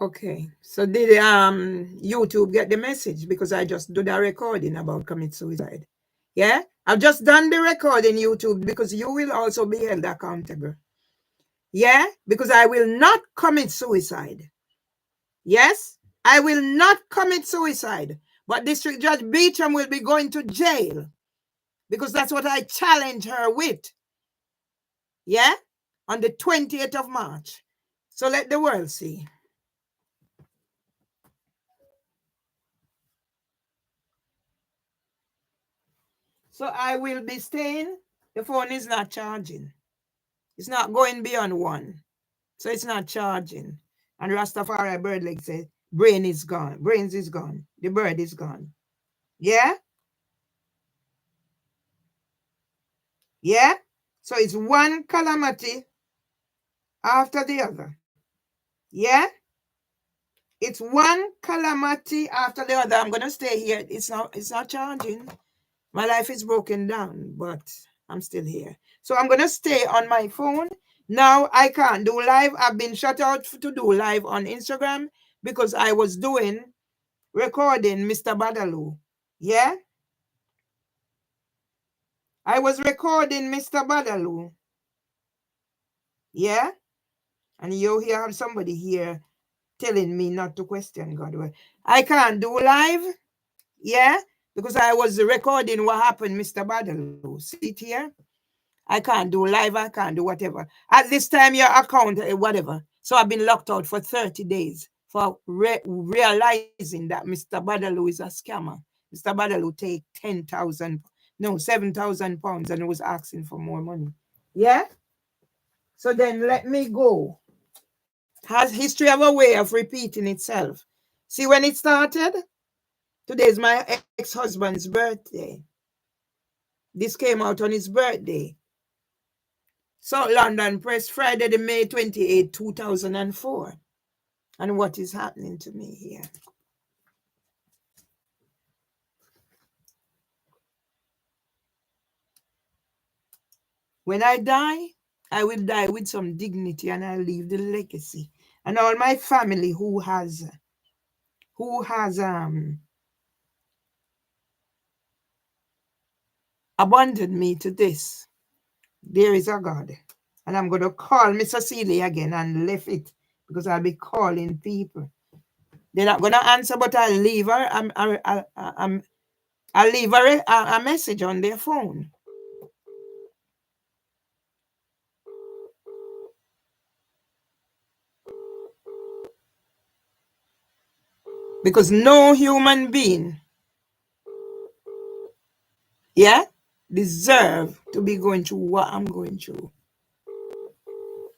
Okay. So did YouTube get the message? Because I just do the recording about commit suicide. Yeah? I've just done the recording, YouTube, because you will also be held accountable. Yeah? Because I will not commit suicide. Yes? I will not commit suicide. But District Judge Beecham will be going to jail. Because that's what I challenge her with. Yeah? On the 28th of March. So let the world see. So I will be staying. The phone is not charging. It's not going beyond 1. So it's not charging. And Rastafari Birdleg said, brain is gone. Brains is gone. The bird is gone. Yeah? Yeah? So it's one calamity after the other. Yeah? It's one calamity after the other. I'm gonna stay here. It's not charging. My life is broken down, but I'm still here. So I'm gonna stay on my phone. Now I can't do live. I've been shut out to do live on Instagram because I was doing recording Mr. Badaloo. Yeah? I was recording Mr. Badaloo. Yeah? And you have somebody here telling me not to question God. Well, I can't do live. Yeah? Because I was recording what happened, Mr. Badaloo. See it here? I can't do live. I can't do whatever. At this time, your account, whatever. So I've been locked out for 30 days for realizing that Mr. Badaloo is a scammer. Mr. Badaloo take 10,000, no, 7,000 pounds and was asking for more money. Yeah? So then let me go. Has history have a way of repeating itself. See when it started? Today is my ex-husband's birthday. This came out on his birthday. So London Press, Friday, the May 28, 2004. And what is happening to me here? When I die, I will die with some dignity and I'll leave the legacy. And all my family who has abandoned me to this. There is a God. And I'm going to call Miss Cecilia again and left it because I'll be calling people. They're not going to answer, but I'll leave her. I'll leave her a message on their phone. Because no human being, yeah, deserve to be going through what I'm going through.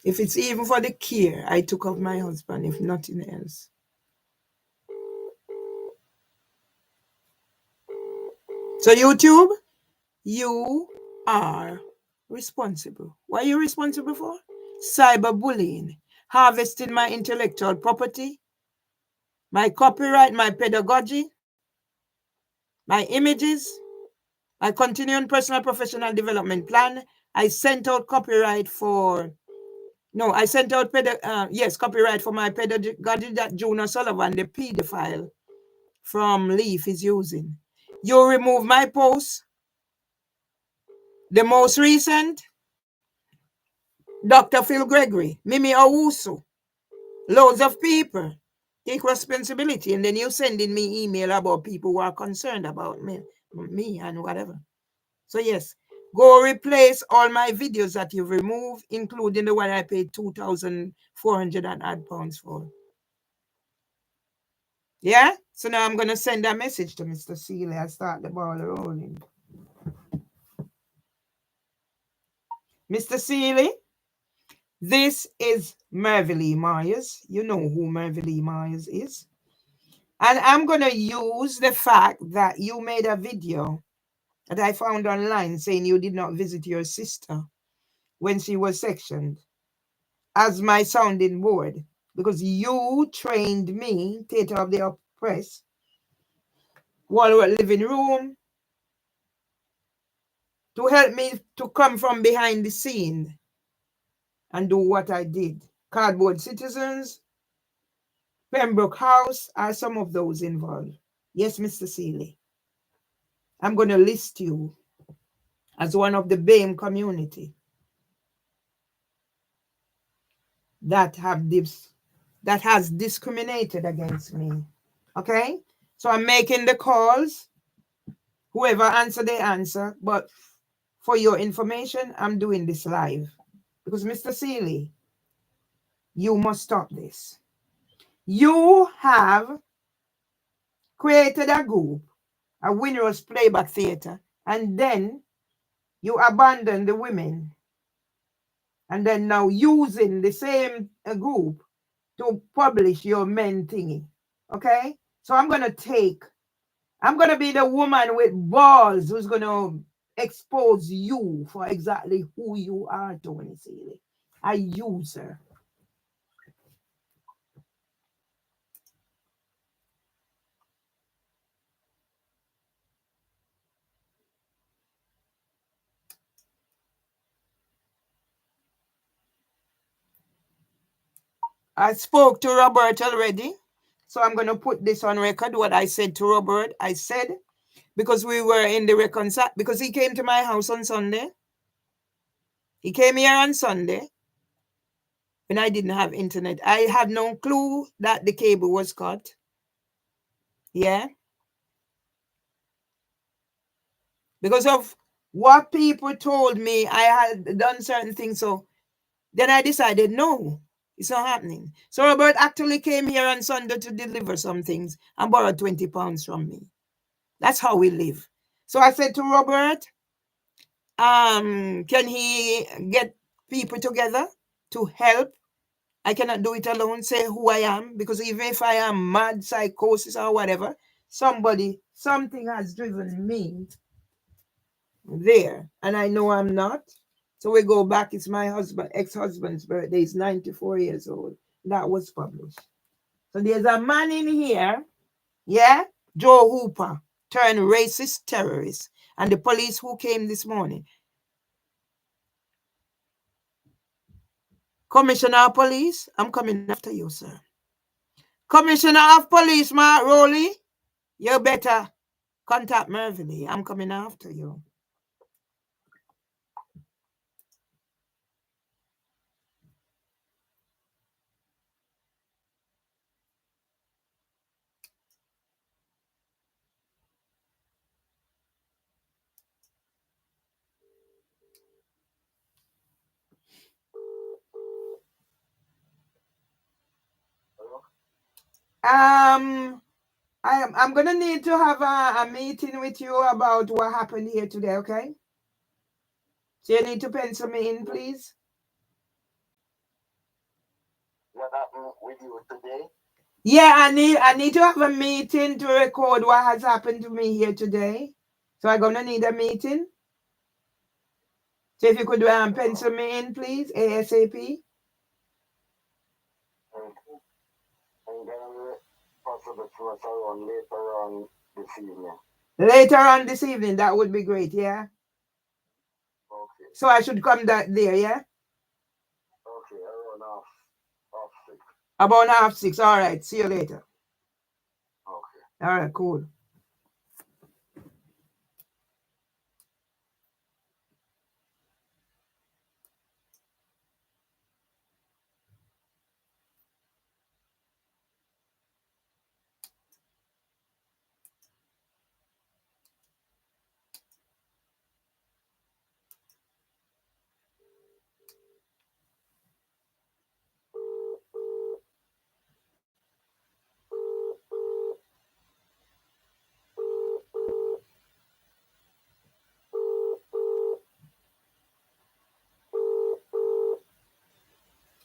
If it's even for the care I took of my husband, if nothing else. So YouTube, you are responsible. What are you responsible for? Cyberbullying, harvesting my intellectual property, my copyright, my pedagogy, my images, my continuing personal professional development plan. I sent out copyright for, no, I sent out, copyright for my pedagogy that Juna Sullivan, the pedophile from Leaf, is using. You remove my post. The most recent, Dr. Phil Gregory, Mimi Owusu, loads of people. Take responsibility, and then you sending me email about people who are concerned about me and whatever. So yes, go replace all my videos that you've removed, including the one I paid 2,400 and odd pounds for. Yeah? So now I'm going to send a message to Mr. Seeley and start the ball rolling. Mr. Seeley, this is Merville Myers. You know who Merville Myers is. And I'm going to use the fact that you made a video that I found online saying you did not visit your sister when she was sectioned as my sounding board, because you trained me, Theatre of the Oppressed, while we were living room, to help me to come from behind the scene and do what I did. Cardboard Citizens, Pembroke House are some of those involved. Yes, Mr. Seeley. I'm going to list you as one of the BAME community that has discriminated against me. Okay? So I'm making the calls. Whoever answer, they answer. But for your information, I'm doing this live. Because Mr. Seeley, you must stop this. You have created a group, a Winner's Playback Theatre, and then you abandon the women. And then now using the same group to publish your men thingy. Okay? So I'm going to be the woman with balls who's going to expose you for exactly who you are, Tony Seeley. A user. I spoke to Robert already. So I'm going to put this on record, what I said to Robert. I said, because we were in the because he came to my house on Sunday. He came here on Sunday when I didn't have internet. I had no clue that the cable was cut. Yeah. Because of what people told me, I had done certain things. So then I decided, no, it's not happening. So Robert actually came here on Sunday to deliver some things and borrowed 20 pounds from me. That's how we live. So I said to Robert, can he get people together to help? I cannot do it alone, say who I am, because even if I am mad, psychosis or whatever, something has driven me there, and I know I'm not. So we go back. It's my ex-husband's birthday. He's 94 years old. That was published. So there's a man in here, yeah, Joe Hooper, turned racist terrorist, and the police who came this morning. Commissioner of Police, I'm coming after you, sir. Commissioner of Police, Mark Rowley, you better contact Mervyn. I'm coming after you. I'm gonna need to have a meeting with you about what happened here today, okay? So you need to pencil me in, please. What happened with you today? Yeah, I need to have a meeting to record what has happened to me here today. So I'm gonna need a meeting. So if you could pencil me in, please, ASAP. And then possible for us around later on this evening. Later on this evening, that would be great, yeah? Okay. So I should come there, yeah? Okay, around half 6. About 6:30. All right. See you later. Okay. All right, cool.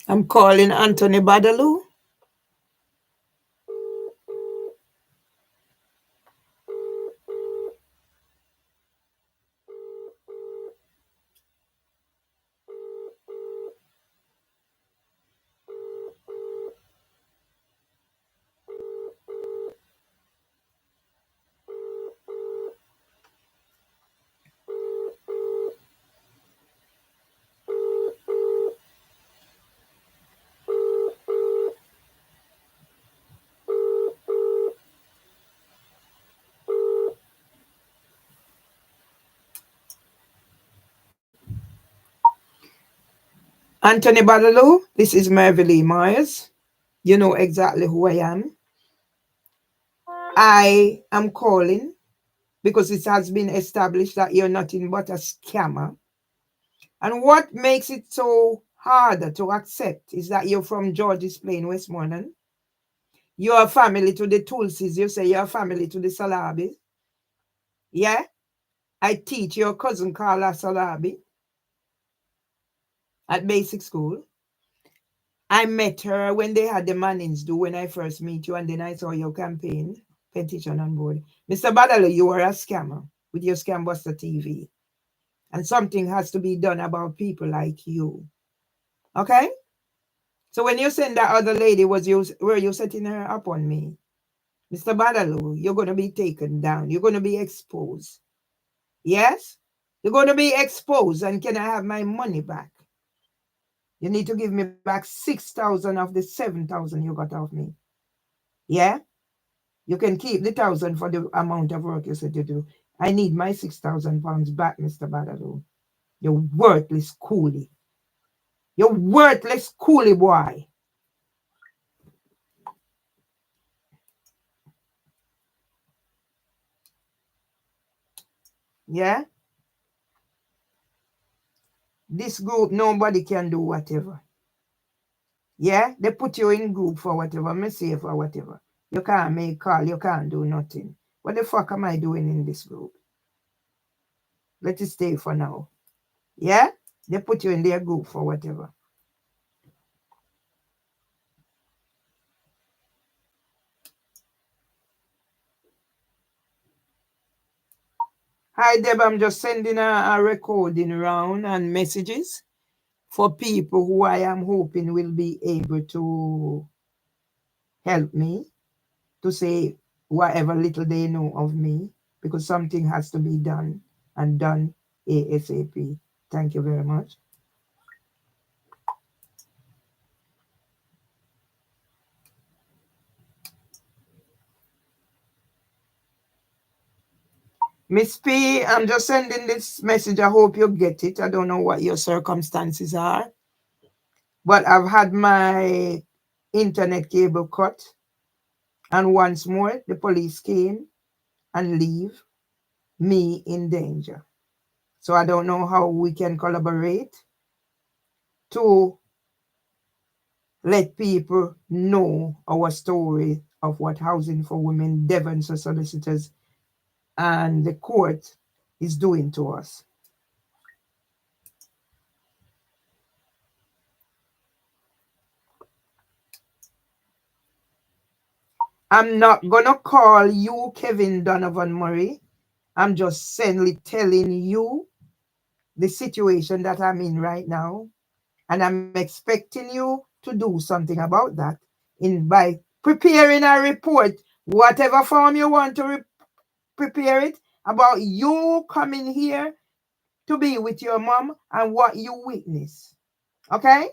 I'm calling Anthony Badaloo. Anthony Badaloo, this is Merville Myers. You know exactly who I am. I am calling because it has been established that you're nothing but a scammer. And what makes it so harder to accept is that you're from George's Plain, Westmoreland. You're a family to the Tulsis. You say you're a family to the Salabis. Yeah? I teach your cousin Carla Salabi at basic school. I met her when they had the Mannings do when I first meet you, and then I saw your campaign petition on board. Mr. Badalo, you are a scammer with your Scambuster TV. And something has to be done about people like you. Okay? So when you send that other lady, were you setting her up on me? Mr. Badalo, you're going to be taken down. You're going to be exposed. Yes? You're going to be exposed, and can I have my money back? You need to give me back 6,000 of the 7,000 you got off me. Yeah? You can keep the 1,000 for the amount of work you said you do. I need my 6,000 pounds back, Mr. Badalo. You worthless coolie. You worthless coolie boy. Yeah? This group, nobody can do whatever. Yeah? They put you in group for whatever, me say for whatever. You can't make call, you can't do nothing. What the fuck am I doing in this group? Let it stay for now. Yeah? They put you in their group for whatever. Hi, Deb. I'm just sending a recording around and messages for people who I am hoping will be able to help me to say whatever little they know of me, because something has to be done and done ASAP. Thank you very much. Miss P, I'm just sending this message. I hope you get it. I don't know what your circumstances are, but I've had my internet cable cut, and once more the police came and leave me in danger. So I don't know how we can collaborate to let people know our story of what Housing for Women, Devon's solicitors, and the court is doing to us. I'm not gonna call you Kevin Donovan Murray. I'm just simply telling you the situation that I'm in right now, and I'm expecting you to do something about that by preparing a report, whatever form you want to prepare it, about you coming here to be with your mom and what you witness. Okay?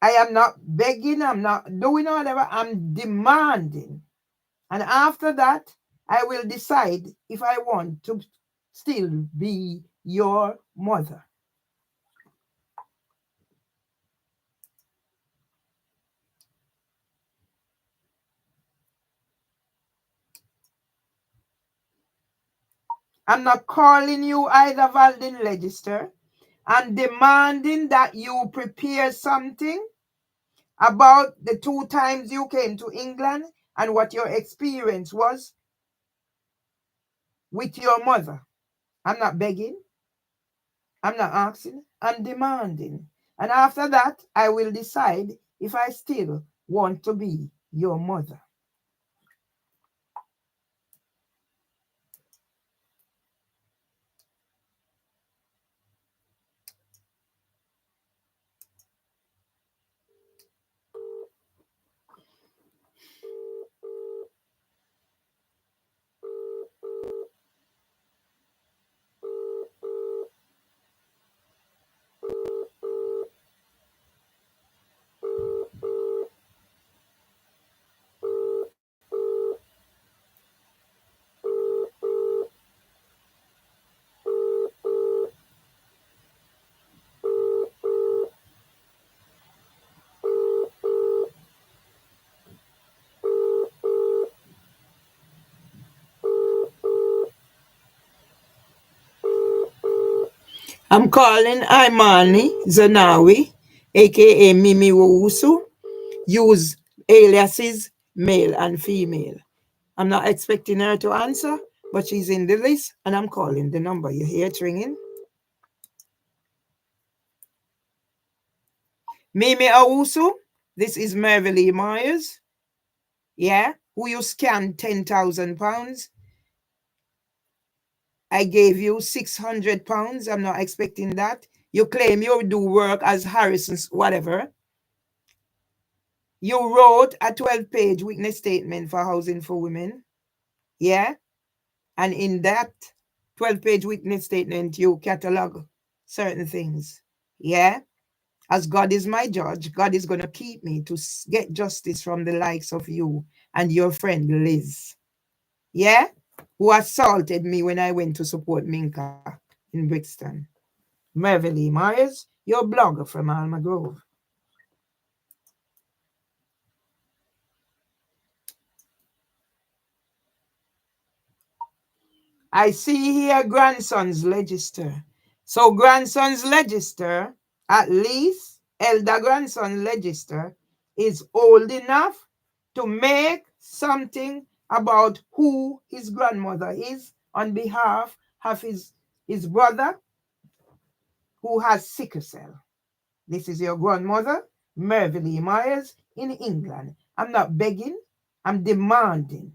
I am not begging, I'm not doing whatever, I'm demanding. And after that, I will decide if I want to still be your mother. I'm not calling you either, Valdin Legister. I'm demanding that you prepare something about the 2 times you came to England and what your experience was with your mother. I'm not begging. I'm not asking. I'm demanding. And after that, I will decide if I still want to be your mother. I'm calling Imani Zanawi, aka Mimi Wowusu. Use aliases male and female. I'm not expecting her to answer, but she's in the list and I'm calling the number. You hear it ringing? Mimi Owusu, this is Mervily Myers. Yeah, who you scanned £10,000. I gave you £600. I'm not expecting that. You claim you do work as Harrison's whatever. You wrote a 12-page witness statement for Housing for Women. Yeah. And in that 12-page witness statement, you catalog certain things. Yeah. As God is my judge, God is going to keep me to get justice from the likes of you and your friend Liz. Yeah. Who assaulted me when I went to support Minka in Brixton. Mervily Myers, your blogger from Alma Grove. I see here grandson's register. So grandson's register, at least elder grandson register, is old enough to make something about who his grandmother is on behalf of his brother who has sickle cell. This is your grandmother, Mervily Myers, in England. I'm not begging, I'm demanding.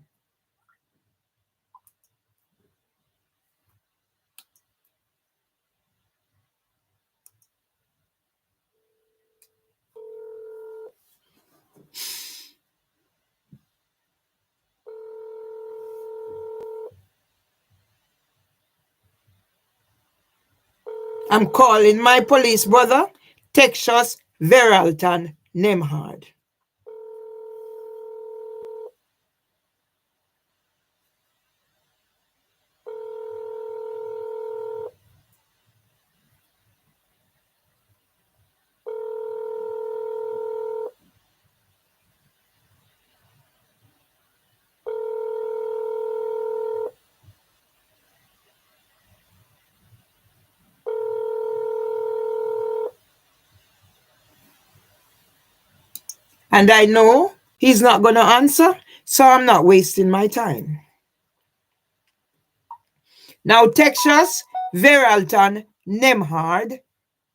I'm calling my police brother, Texas Veralton Nemhard. And I know he's not going to answer, so I'm not wasting my time. Now, Texas Veralton Nemhard,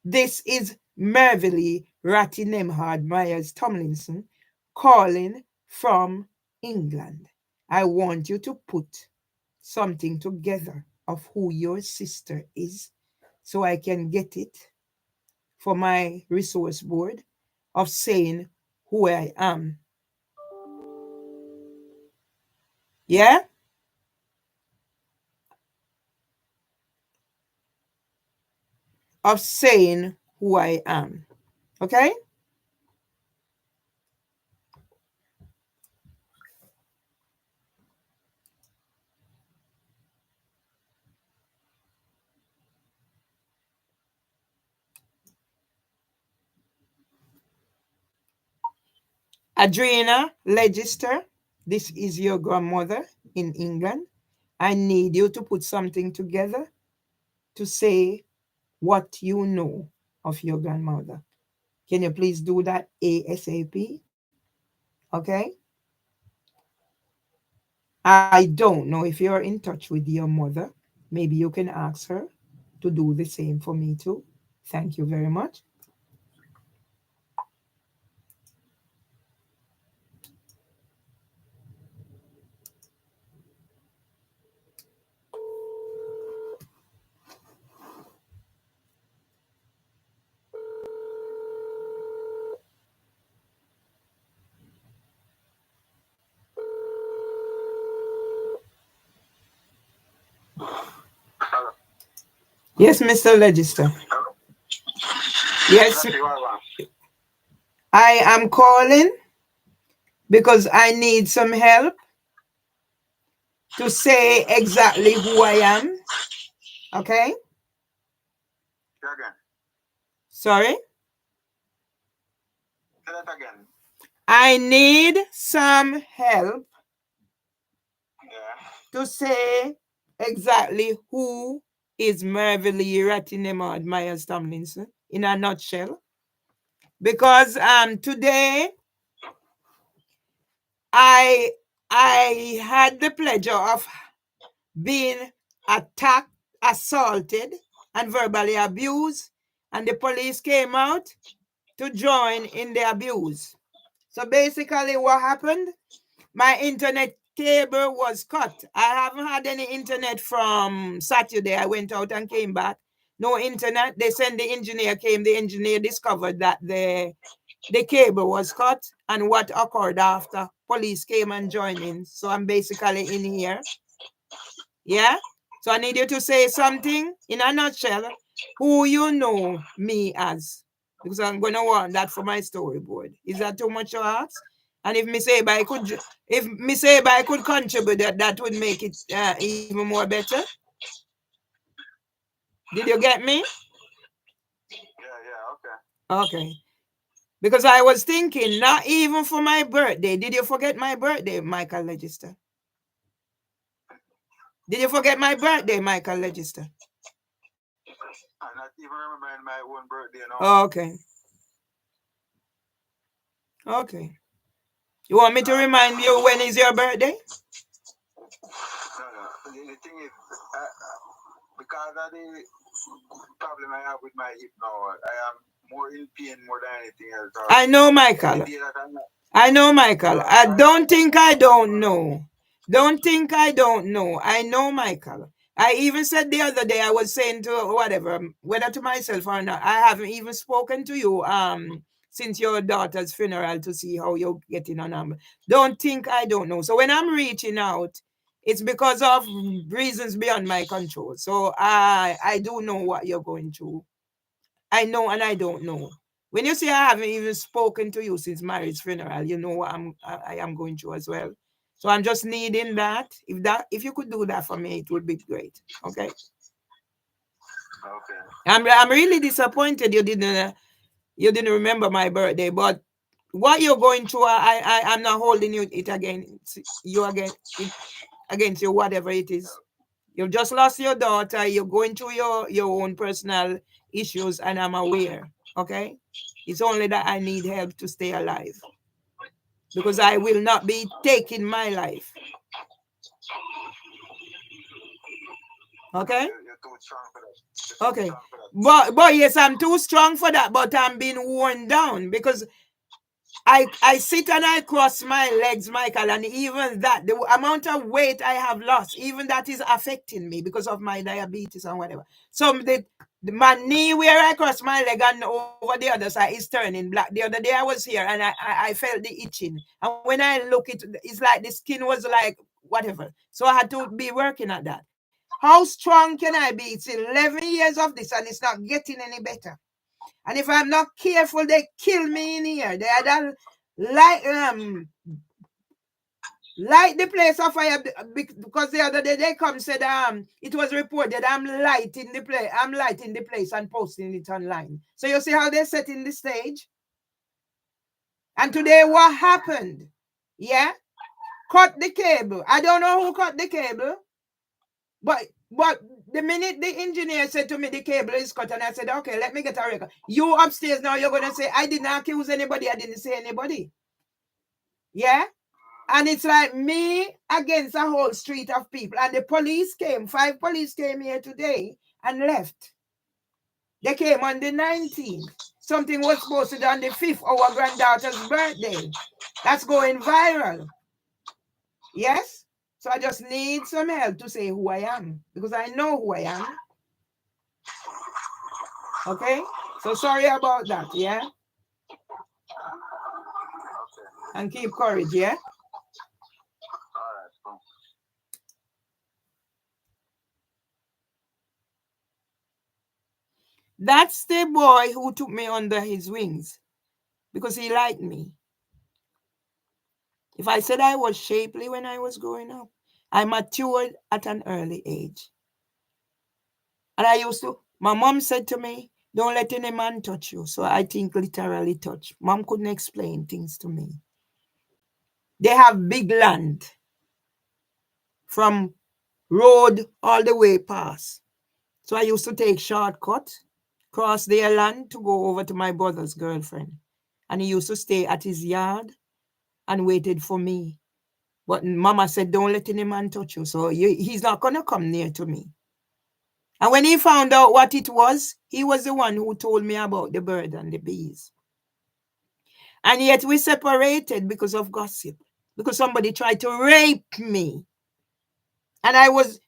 this is Mervily Ratty Nemhard Myers Tomlinson calling from England. I want you to put something together of who your sister is so I can get it for my resource board of saying who I am. Yeah? Of saying who I am. Okay? Adriana Legister, this is your grandmother in England. I need you to put something together to say what you know of your grandmother. Can you please do that ASAP? Okay? I don't know if you're in touch with your mother. Maybe you can ask her to do the same for me too. Thank you very much. Yes, Mr. Legister. Yes, I am calling because I need some help to say exactly who I am. Okay? Sorry? Say that again. I need some help to say exactly who is Merville Ratinema Myers Tomlinson in a nutshell. Because today I had the pleasure of being attacked, assaulted, and verbally abused, and the police came out to join in the abuse. So basically, what happened? My internet cable was cut. I haven't had any internet from Saturday. I went out and came back. No internet. They sent the engineer came. The engineer discovered that the cable was cut, and what occurred after? Police came and joined in. So I'm basically in here. Yeah? So I need you to say something in a nutshell who you know me as. Because I'm going to want that for my storyboard. Is that too much to ask? And if Miss Aba could contribute, that would make it even more better. Did you get me? Yeah, okay. Okay. Because I was thinking, not even for my birthday. Did you forget my birthday, Michael Legister? Did you forget my birthday, Michael Legister? I'm not even remembering my own birthday now. Oh, okay. Okay. You want me to remind you when is your birthday? No. The thing is, because of the problem I have with my hip now, I am more in pain more than anything else. I know, Michael. I know, Michael. I don't think I don't know. Don't think I don't know. I know, Michael. I even said the other day, I was saying to whatever, whether to myself or not, I haven't even spoken to you since your daughter's funeral to see how you're getting on. Don't think I don't know. So when I'm reaching out, it's because of reasons beyond my control. So I do know what you're going through. I know and I don't know. When you say I haven't even spoken to you since Mary's funeral, you know what I am going through as well. So I'm just needing that. If you could do that for me, it would be great. Okay. Okay. I'm really disappointed you didn't remember my birthday, but what you're going through, I'm not holding it against you, whatever it is. You've just lost your daughter. You're going through your own personal issues, and I'm aware. Okay? It's only that I need help to stay alive. Because I will not be taking my life. Okay? You're too strong for that. Okay. But yes, I'm too strong for that, but I'm being worn down because I sit and I cross my legs, Michael, and even that, the amount of weight I have lost, even that is affecting me because of my diabetes and whatever. So my knee where I cross my leg and over the other side is turning black. The other day I was here and I felt the itching. And when I look, it's like the skin was like whatever. So I had to be working at that. How strong can I be? It's 11 years of this and it's not getting any better. And if I'm not careful, they kill me in here. They had light the place of fire because the other day they come said it was reported I'm lighting the place and posting it online. So you see how they're setting the stage? And today what happened? Yeah? Cut the cable. I don't know who cut the cable. But the minute the engineer said to me the cable is cut, and I said, okay, let me get a record. You upstairs now, you're gonna say I didn't accuse anybody, I didn't say anybody. Yeah? And it's like me against a whole street of people. And the police came, 5 police came here today and left. They came on the 19th. Something was posted on the 5th, our granddaughter's birthday. That's going viral. Yes? So I just need some help to say who I am. Because I know who I am. Okay? So sorry about that, yeah? And keep courage, yeah? That's the boy who took me under his wings because he liked me. If I said I was shapely when I was growing up, I matured at an early age. And my mom said to me, don't let any man touch you. So I think literally touch. Mom couldn't explain things to me. They have big land from road all the way past. So I used to take shortcut, cross their land to go over to my brother's girlfriend. And he used to stay at his yard and waited for me. But mama said, don't let any man touch you. So he's not going to come near to me. And when he found out what it was, he was the one who told me about the bird and the bees. And yet we separated because of gossip, because somebody tried to rape me. And I was,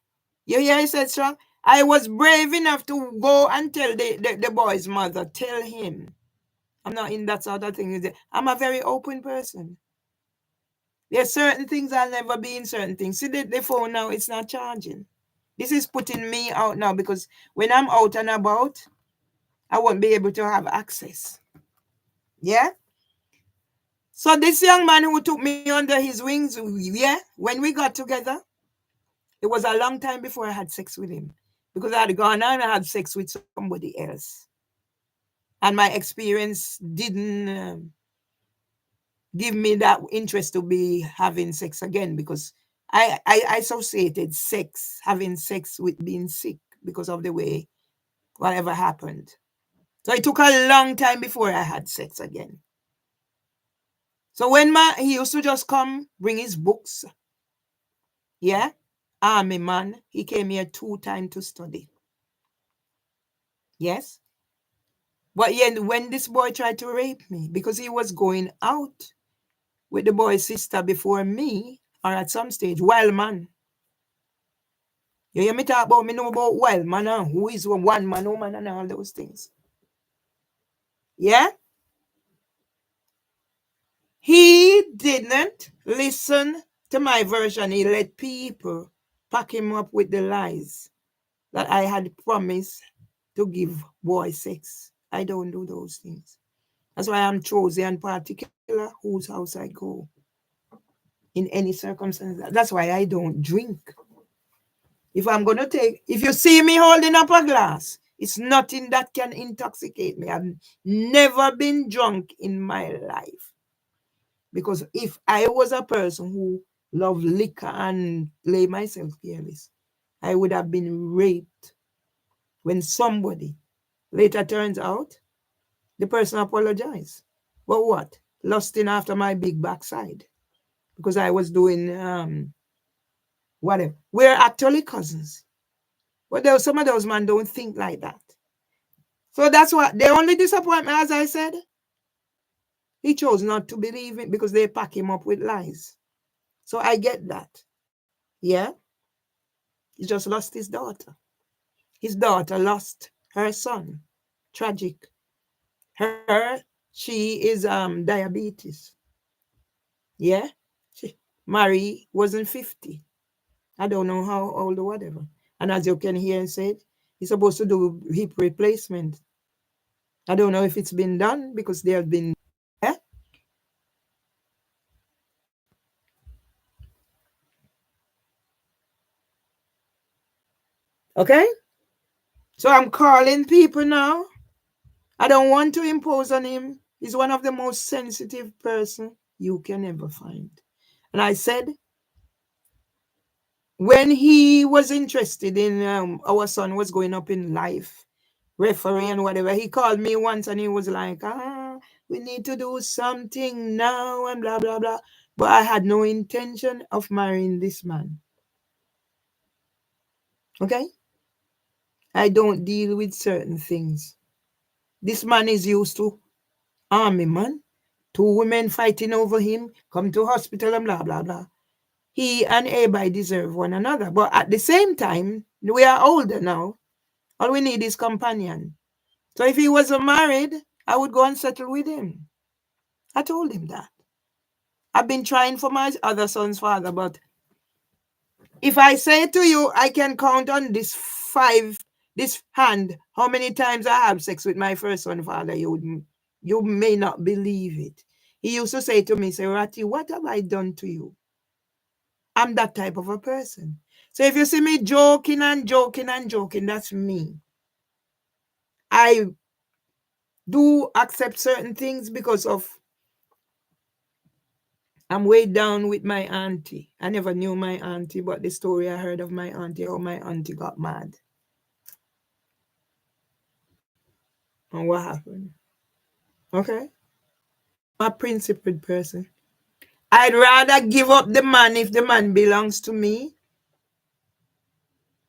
you hear he said strong? I was brave enough to go and tell the boy's mother, tell him. I'm not in that sort of thing. I'm a very open person. There's certain things I'll never be in certain things. See the phone now, it's not charging. This is putting me out now because when I'm out and about, I won't be able to have access. Yeah? So this young man who took me under his wings, yeah, when we got together, it was a long time before I had sex with him because I had gone on and had sex with somebody else. And my experience didn't give me that interest to be having sex again because I associated having sex with being sick because of the way whatever happened. So it took a long time before I had sex again. So when he used to just come, bring his books, yeah, army man, he came here 2 times to study. Yes. But yet when this boy tried to rape me because he was going out with the boy's sister before me or at some stage, wild man. You hear me talk about me know about wild man and who is one man, woman and all those things. Yeah? He didn't listen to my version. He let people pack him up with the lies that I had promised to give boy sex. I don't do those things. That's why I'm choosy and particular whose house I go in any circumstance. That's why I don't drink. If you see me holding up a glass, it's nothing that can intoxicate me. I've never been drunk in my life. Because if I was a person who loved liquor and lay myself careless, I would have been raped when somebody later turns out the person apologized. But what? Lusting after my big backside. Because I was doing whatever. We're actually cousins. But some of those men don't think like that. So that's what the only disappointment, as I said, he chose not to believe it because they pack him up with lies. So I get that. Yeah. He just lost his daughter. His daughter lost her son. Tragic. She is diabetes. Yeah. She Marie wasn't 50. I don't know how old or whatever. And as you can hear and said, he's supposed to do hip replacement. I don't know if it's been done because they have been. Yeah? Okay? So I'm calling people now. I don't want to impose on him. He's one of the most sensitive person you can ever find. And I said, when he was interested in our son was going up in life, referee and whatever, he called me once and he was like, we need to do something now and blah, blah, blah. But I had no intention of marrying this man. Okay? I don't deal with certain things. This man is used to army man. 2 women fighting over him, come to hospital and blah, blah, blah. He and Abi deserve one another. But at the same time, we are older now. All we need is companion. So if he wasn't married, I would go and settle with him. I told him that. I've been trying for my other son's father, but if I say to you, I can count on this hand, how many times I have sex with my first son father, you may not believe it. He used to say to me, say, Ratty, what have I done to you? I'm that type of a person. So if you see me joking and joking and joking, that's me. I do accept certain things because of I'm way down with my auntie. I never knew my auntie, but the story I heard of my auntie, how my auntie got mad. And what happened? Okay? I'm a principled person. I'd rather give up the man if the man belongs to me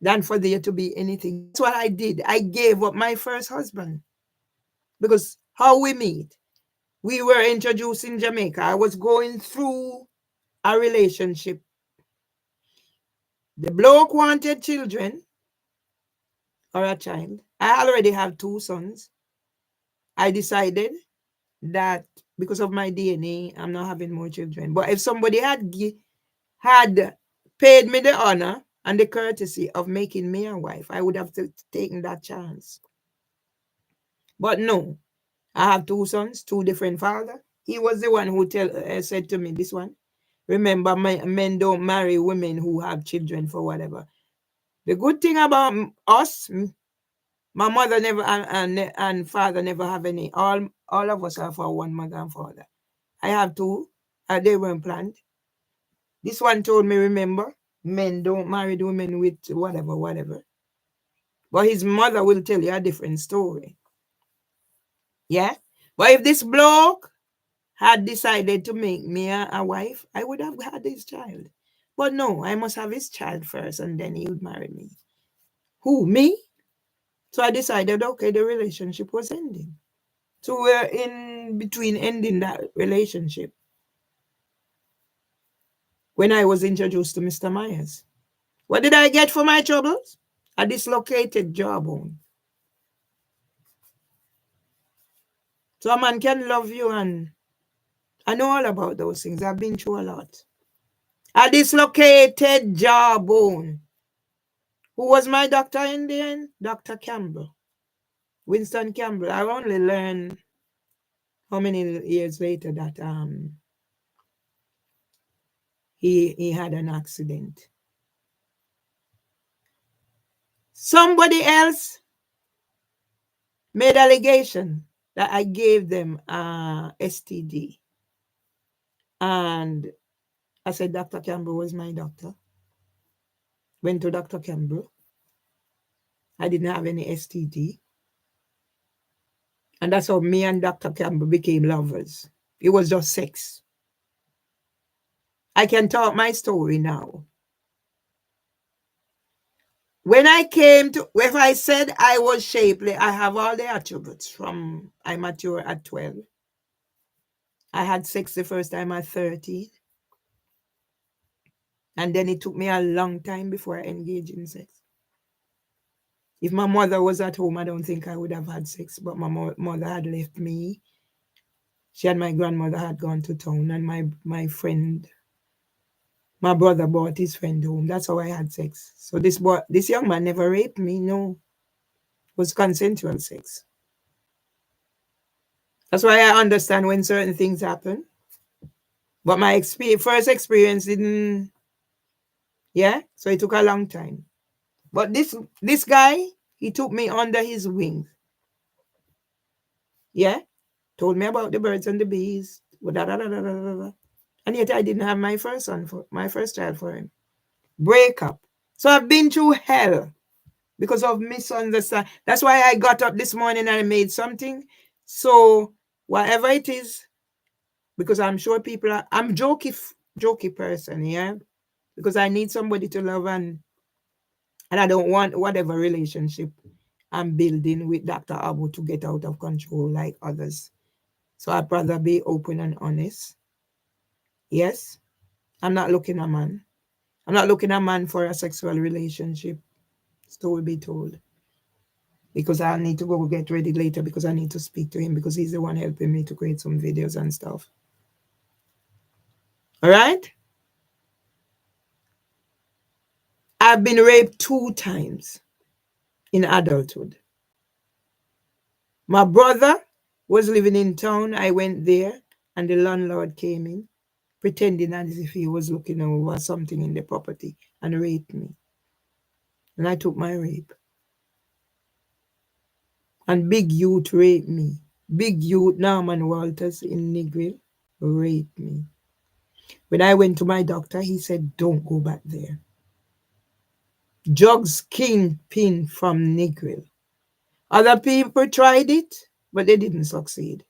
than for there to be anything. That's what I did. I gave up my first husband because how we meet, we were introduced in Jamaica. I was going through a relationship. The bloke wanted children or a child. I already have two sons. I decided that because of my DNA, I'm not having more children. But if somebody had paid me the honor and the courtesy of making me a wife, I would have taken that chance. But no, I have two sons, two different fathers. He was the one who said to me this one. Remember, men don't marry women who have children for whatever. The good thing about us, my mother never and father never have any. All of us are for one mother and father. I have two. They weren't planned. This one told me, remember, men don't marry women with whatever, whatever. But his mother will tell you a different story. Yeah? But if this bloke had decided to make me a wife, I would have had his child. But no, I must have his child first and then he would marry me. Who? Me? So I decided, okay, the relationship was ending. So we're in between ending that relationship when I was introduced to Mr. Myers. What did I get for my troubles? A dislocated jawbone. So a man can love you, and I know all about those things. I've been through a lot. A dislocated jawbone. Who was my doctor in the end? Dr. Campbell. Winston Campbell. I only learned how many years later that he had an accident. Somebody else made allegation that I gave them STD. And I said Dr. Campbell was my doctor. Went to Dr. Campbell. I didn't have any STD. And that's how me and Dr. Campbell became lovers. It was just sex. I can talk my story now. When I came to, if I said I was shapely, I have all the attributes from I matured at 12. I had sex the first time at 30. And then it took me a long time before I engaged in sex. If my mother was at home, I don't think I would have had sex. But my mother had left me. She and my grandmother had gone to town. And my friend, my brother brought his friend home. That's how I had sex. So this young man never raped me. No. It was consensual sex. That's why I understand when certain things happen. But my first experience didn't, yeah? So it took a long time. But this guy, he took me under his wing. Yeah? Told me about the birds and the bees. And yet I didn't have my first child for him. Break up. So I've been through hell because of misunderstanding. That's why I got up this morning and I made something. So whatever it is, because I'm sure I'm jokey person, yeah? Because I need somebody to love and I don't want whatever relationship I'm building with Dr. Abu to get out of control like others. So I'd rather be open and honest. Yes, I'm not looking a man. I'm not looking a man for a sexual relationship. Story be told. Because I need to go get ready later because I need to speak to him because he's the one helping me to create some videos and stuff. All right? I've been raped 2 times in adulthood. My brother was living in town. I went there and the landlord came in pretending as if he was looking over something in the property and raped me. And I took my rape. And big youth raped me. Big youth Norman Walters in Negril raped me. When I went to my doctor, he said, don't go back there. Jugs kingpin from Negril. Other people tried it. but they didn't succeed.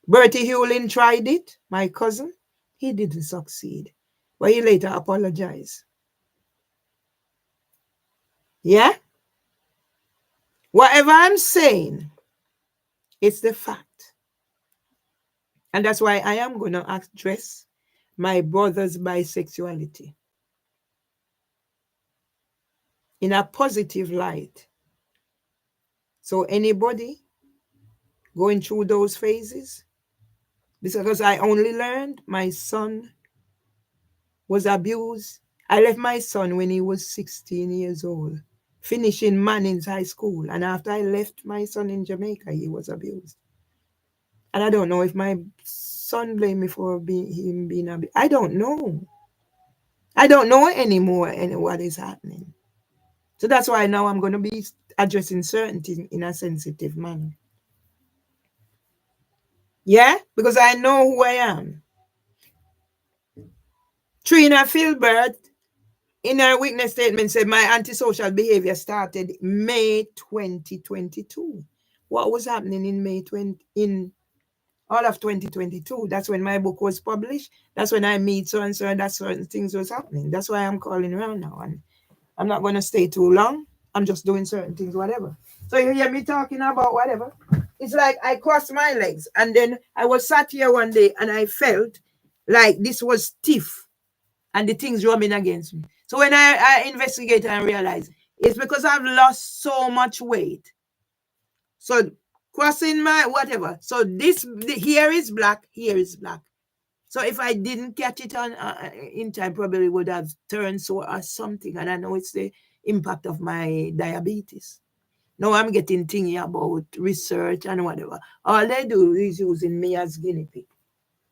Bertie Hewlin tried it, my cousin. He didn't succeed, but he later apologized. Yeah? Whatever I'm saying, it's the fact. And that's why I am going to address my brother's bisexuality in a positive light. So anybody going through those phases, because I only learned my son was abused. I left my son when he was 16 years old, finishing Manning's high school. And after I left my son in Jamaica, he was abused. And I don't know if my son blamed me for him being abused. I don't know. I don't know anymore what is happening. So that's why now I'm going to be addressing certain things in a sensitive manner. Yeah? Because I know who I am. Trina Filbert, in her witness statement, said my antisocial behavior started May 2022. What was happening in May 20, in all of 2022? That's when my book was published. That's when I meet so and so, and that's certain things was happening. That's why I'm calling around now. And I'm not going to stay too long. I'm just doing certain things, whatever. So you hear me talking about whatever. It's like I crossed my legs, and then I was sat here one day and I felt like this was stiff and the things rubbing against me. So when I investigate and realize it's because I've lost so much weight. So crossing my whatever. So this here is black, here is black. So if I didn't catch it on in time, probably would have turned sore or something. And I know it's the impact of my diabetes. Now I'm getting thingy about research and whatever. All they do is using me as guinea pig.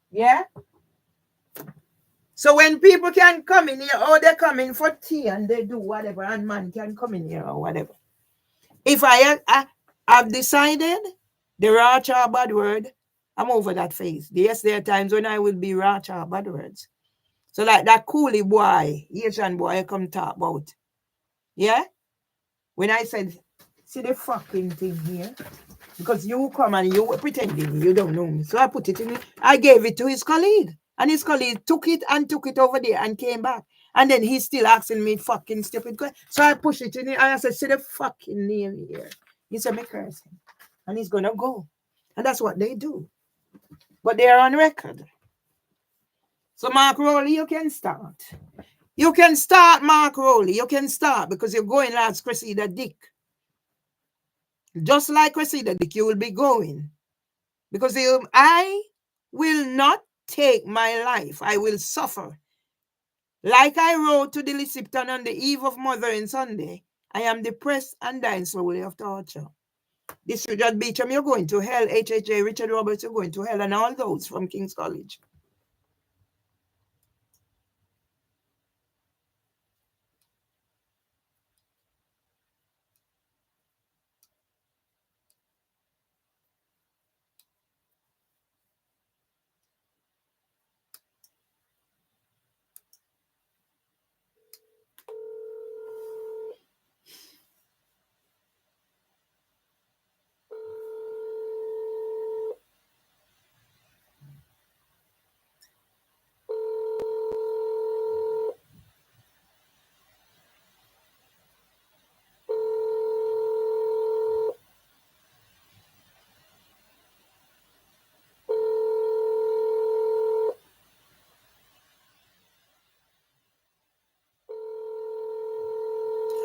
Yeah? So when people can come in here, oh, they come in for tea and they do whatever, and man can come in here or whatever. If I have decided the rash or bad word, I'm over that phase. Yes, there are times when I will be rash or bad words. So like that coolie boy, Asian boy I come talk about. Yeah? When I said, see the fucking thing here? Because you come and you were pretending you don't know me. So I put it in, I gave it to his colleague. And his colleague took it over there and came back. And then he's still asking me fucking stupid questions. So I pushed it in and I said, see the fucking name here. He said, me curse him. And he's gonna go. And that's what they do. But they're on record. So Mark Rowley, you can start. You can start, Mark Rowley. You can start because you're going as Cressida Dick. Just like Cressida Dick, you will be going. Because I will not take my life. I will suffer. Like I wrote to the Lissipton on the eve of Mothering Sunday, I am depressed and dying slowly of torture. This Richard Beecham, you're going to hell. HHJ, Richard Roberts, you're going to hell. And all those from King's College.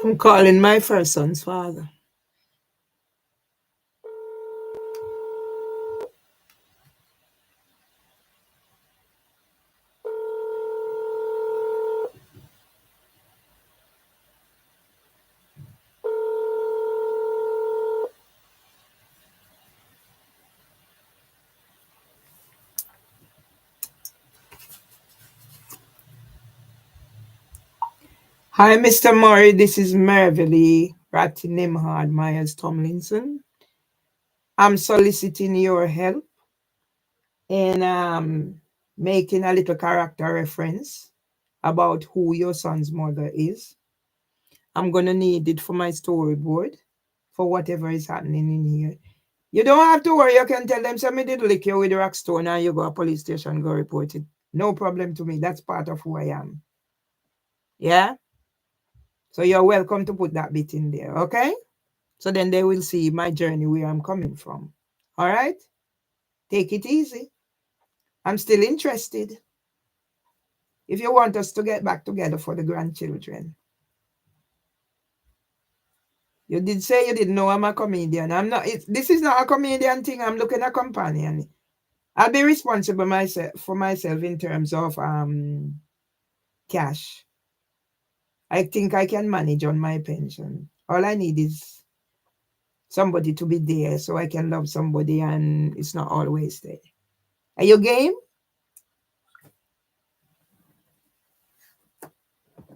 I'm calling my first son's father. Hi, Mr. Murray. This is Mervily Ratty Nimhard Myers Tomlinson. I'm soliciting your help in making a little character reference about who your son's mother is. I'm going to need it for my storyboard for whatever is happening in here. You don't have to worry. You can tell them, somebody did lick you with the rock stone and you go to police station, go report it. No problem to me. That's part of who I am. Yeah? So you're welcome to put that bit in there, okay? So then they will see my journey, where I'm coming from. All right? Take it easy. I'm still interested. If you want us to get back together for the grandchildren. You did say you didn't know I'm a comedian. I'm not. This is not a comedian thing. I'm looking at a companion. I'll be responsible for myself in terms of cash. I think I can manage on my pension. All I need is somebody to be there so I can love somebody and it's not always there. Are you game?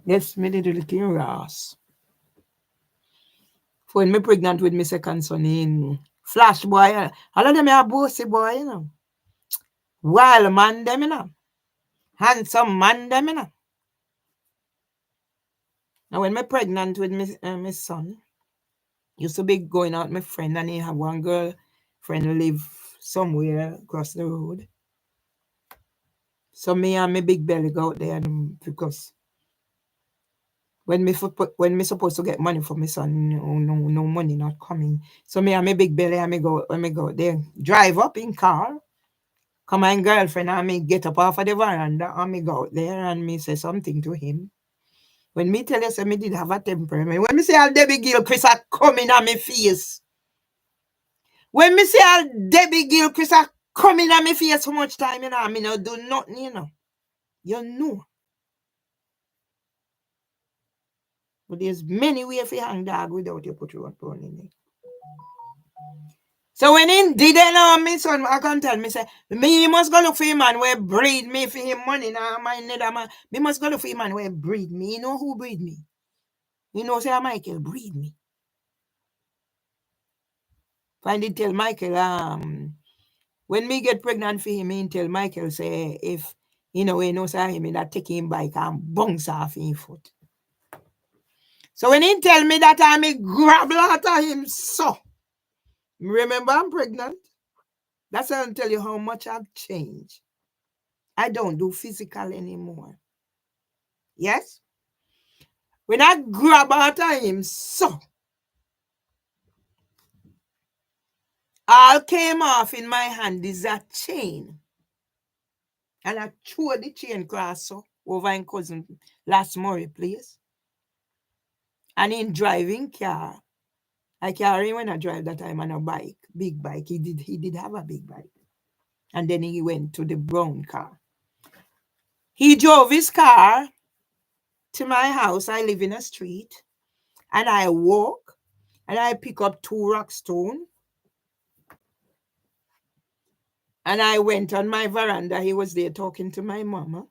Yes, me did little Ross. When me pregnant with my second son in Flash boy. All of them are bossy boy, you know. Wild man them, you know. Handsome man them, you know. Now when me pregnant with my son, used to be going out with my friend and he have one girl friend live somewhere across the road. So me and my big belly go out there because when me supposed to get money for my son, no money not coming. So me and my big belly and me go when me go there, drive up in car, come my girlfriend and me get up off of the veranda and me go out there and me say something to him. When me tell you say me did have a temperament, when me say all Debbie Gilchrist are coming on my face. When me say all Debbie Gilchrist are coming on my face so much time, you know, I mean, no do nothing, you know. You know. But there's many ways to hang dog without you put your own in it. So when he did it now, my son, I can tell me, say, me must go look for him man where breed me for him money now, my nether man. Me must go look for him man where breed me. You know who breed me? You know, say Michael breed me. Finally tell Michael, when me get pregnant for him, he tell Michael, say, if, you know, he knows say him, that take him bike and bounce off his foot. So when he tell me that I me grab out of him, so, remember I'm pregnant. That's how I tell you how much I've changed. I don't do physical anymore. Yes? When I grab out of him, so, all came off in my hand is a chain. And I threw the chain across so, over in cousin last Murray place. And in driving car, I carry when I drive that time on a bike, big bike. He did have a big bike. And then he went to the brown car. He drove his car to my house. I live in a street. And I walk and I pick up 2 rock stone. And I went on my veranda. He was there talking to my mama.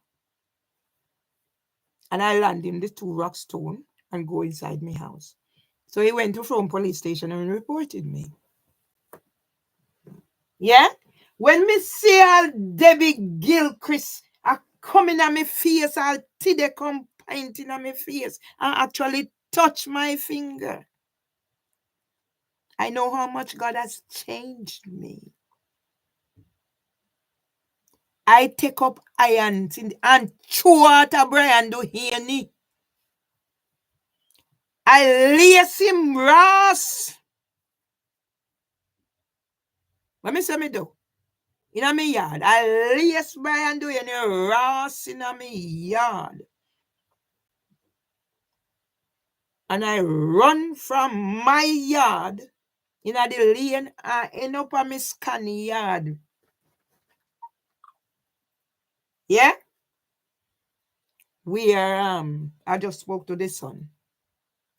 And I land him the 2 rock stone and go inside my house. So he went to Frome police station and reported me. Yeah? When me see all Debbie Gilchrist coming at my face, all Tide come pointing at my face and actually touch my finger. I know how much God has changed me. I take up irons and throw out a Brian do Haney. I lace him Ross. What me say me do? In a me yard. I lace Brian do Haney Ross in a me yard. And I run from my yard in a the lane and end up at my scanny yard. Yeah? Where I just spoke to the son.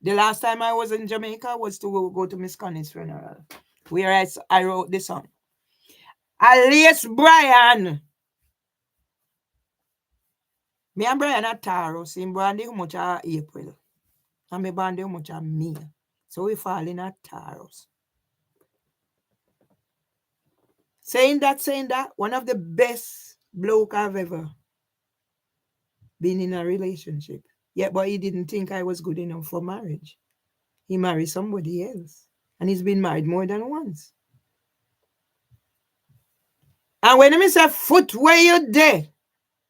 The last time I was in Jamaica was to go to Miss Connie's funeral, where I wrote the song. Alias Brian. Me and Brian are Taurus. In born how much are April. And me born how much are May. So we fall in a Taurus. Saying that, one of the best bloke I've ever been in a relationship. Yeah, but he didn't think I was good enough for marriage. He married somebody else. And he's been married more than once. And when me say foot where you there,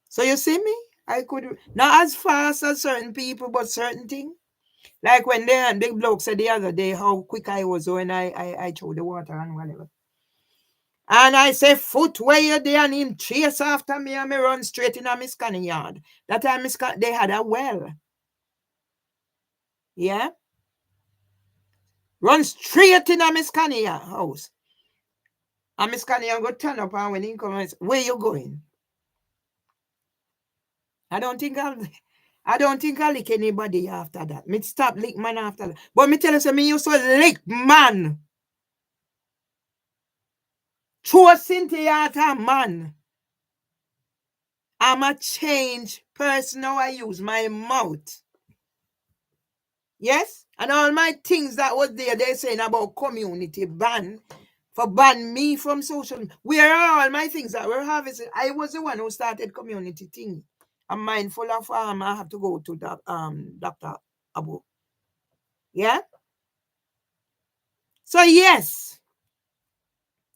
so you see me, I could not as fast as certain people, but certain thing. Like when the big bloke said the other day how quick I was when I threw the water and whatever. And I say, foot where you there, and him chase after me and me run straight in a miscanning yard. That time they had a well. Yeah? Run straight in a miscanning house. And miscanning go turn up and when he come and say, where you going? I don't think I'll lick anybody after that. Me stop lick man after that. But me tell you, so me used to lick man. Throw Cynthia at a man. I'm a changed person now. I use my mouth. Yes? And all my things that was there, they saying about community ban, for ban me from social media. Where are all my things that were harvested? I was the one who started community thing. I'm mindful of I have to go to Dr. Abu. Yeah? So yes,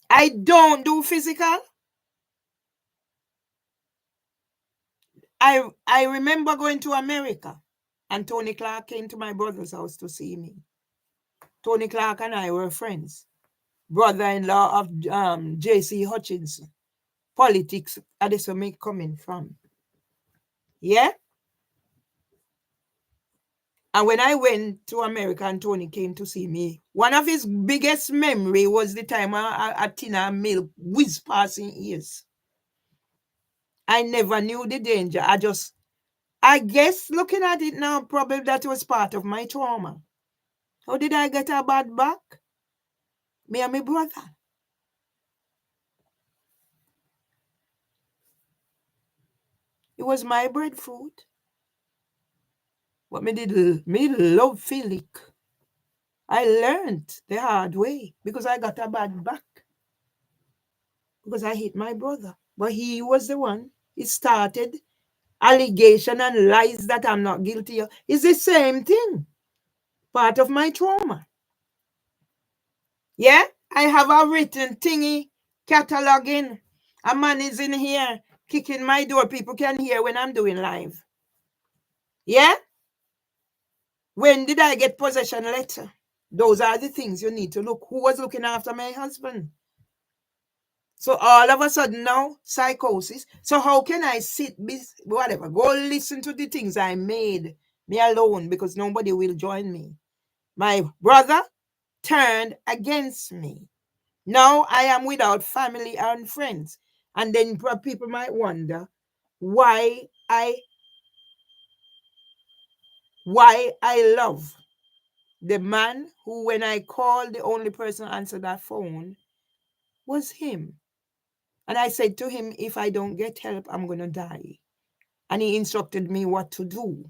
I don't do physical. I remember going to America and Tony Clark came to my brother's house to see me. Tony Clark and I were friends. Brother-in-law of J.C. Hutchinson. Politics, that's where me coming from. Yeah? And when I went to America and Tony came to see me, one of his biggest memory was the time a tin of milk whizzed past in ears. I never knew the danger. I guess looking at it now, probably that was part of my trauma. How did I get a bad back? Me and my brother. It was my breadfruit. But me love Philip. I learned the hard way because I got a bad back. Because I hit my brother. But he was the one. He started allegation and lies that I'm not guilty of. It's the same thing. Part of my trauma. Yeah? I have a written thingy cataloging. A man is in here kicking my door. People can hear when I'm doing live. Yeah? When did I get possession letter? Those are the things you need to look. Who was looking after my husband? So all of a sudden now, psychosis. So how can I sit, whatever, go listen to the things I made me alone because nobody will join me. My brother turned against me. Now I am without family and friends. And then people might wonder why I love the man who, when I called, the only person who answered that phone was him. And I said to him, if I don't get help, I'm going to die. And he instructed me what to do.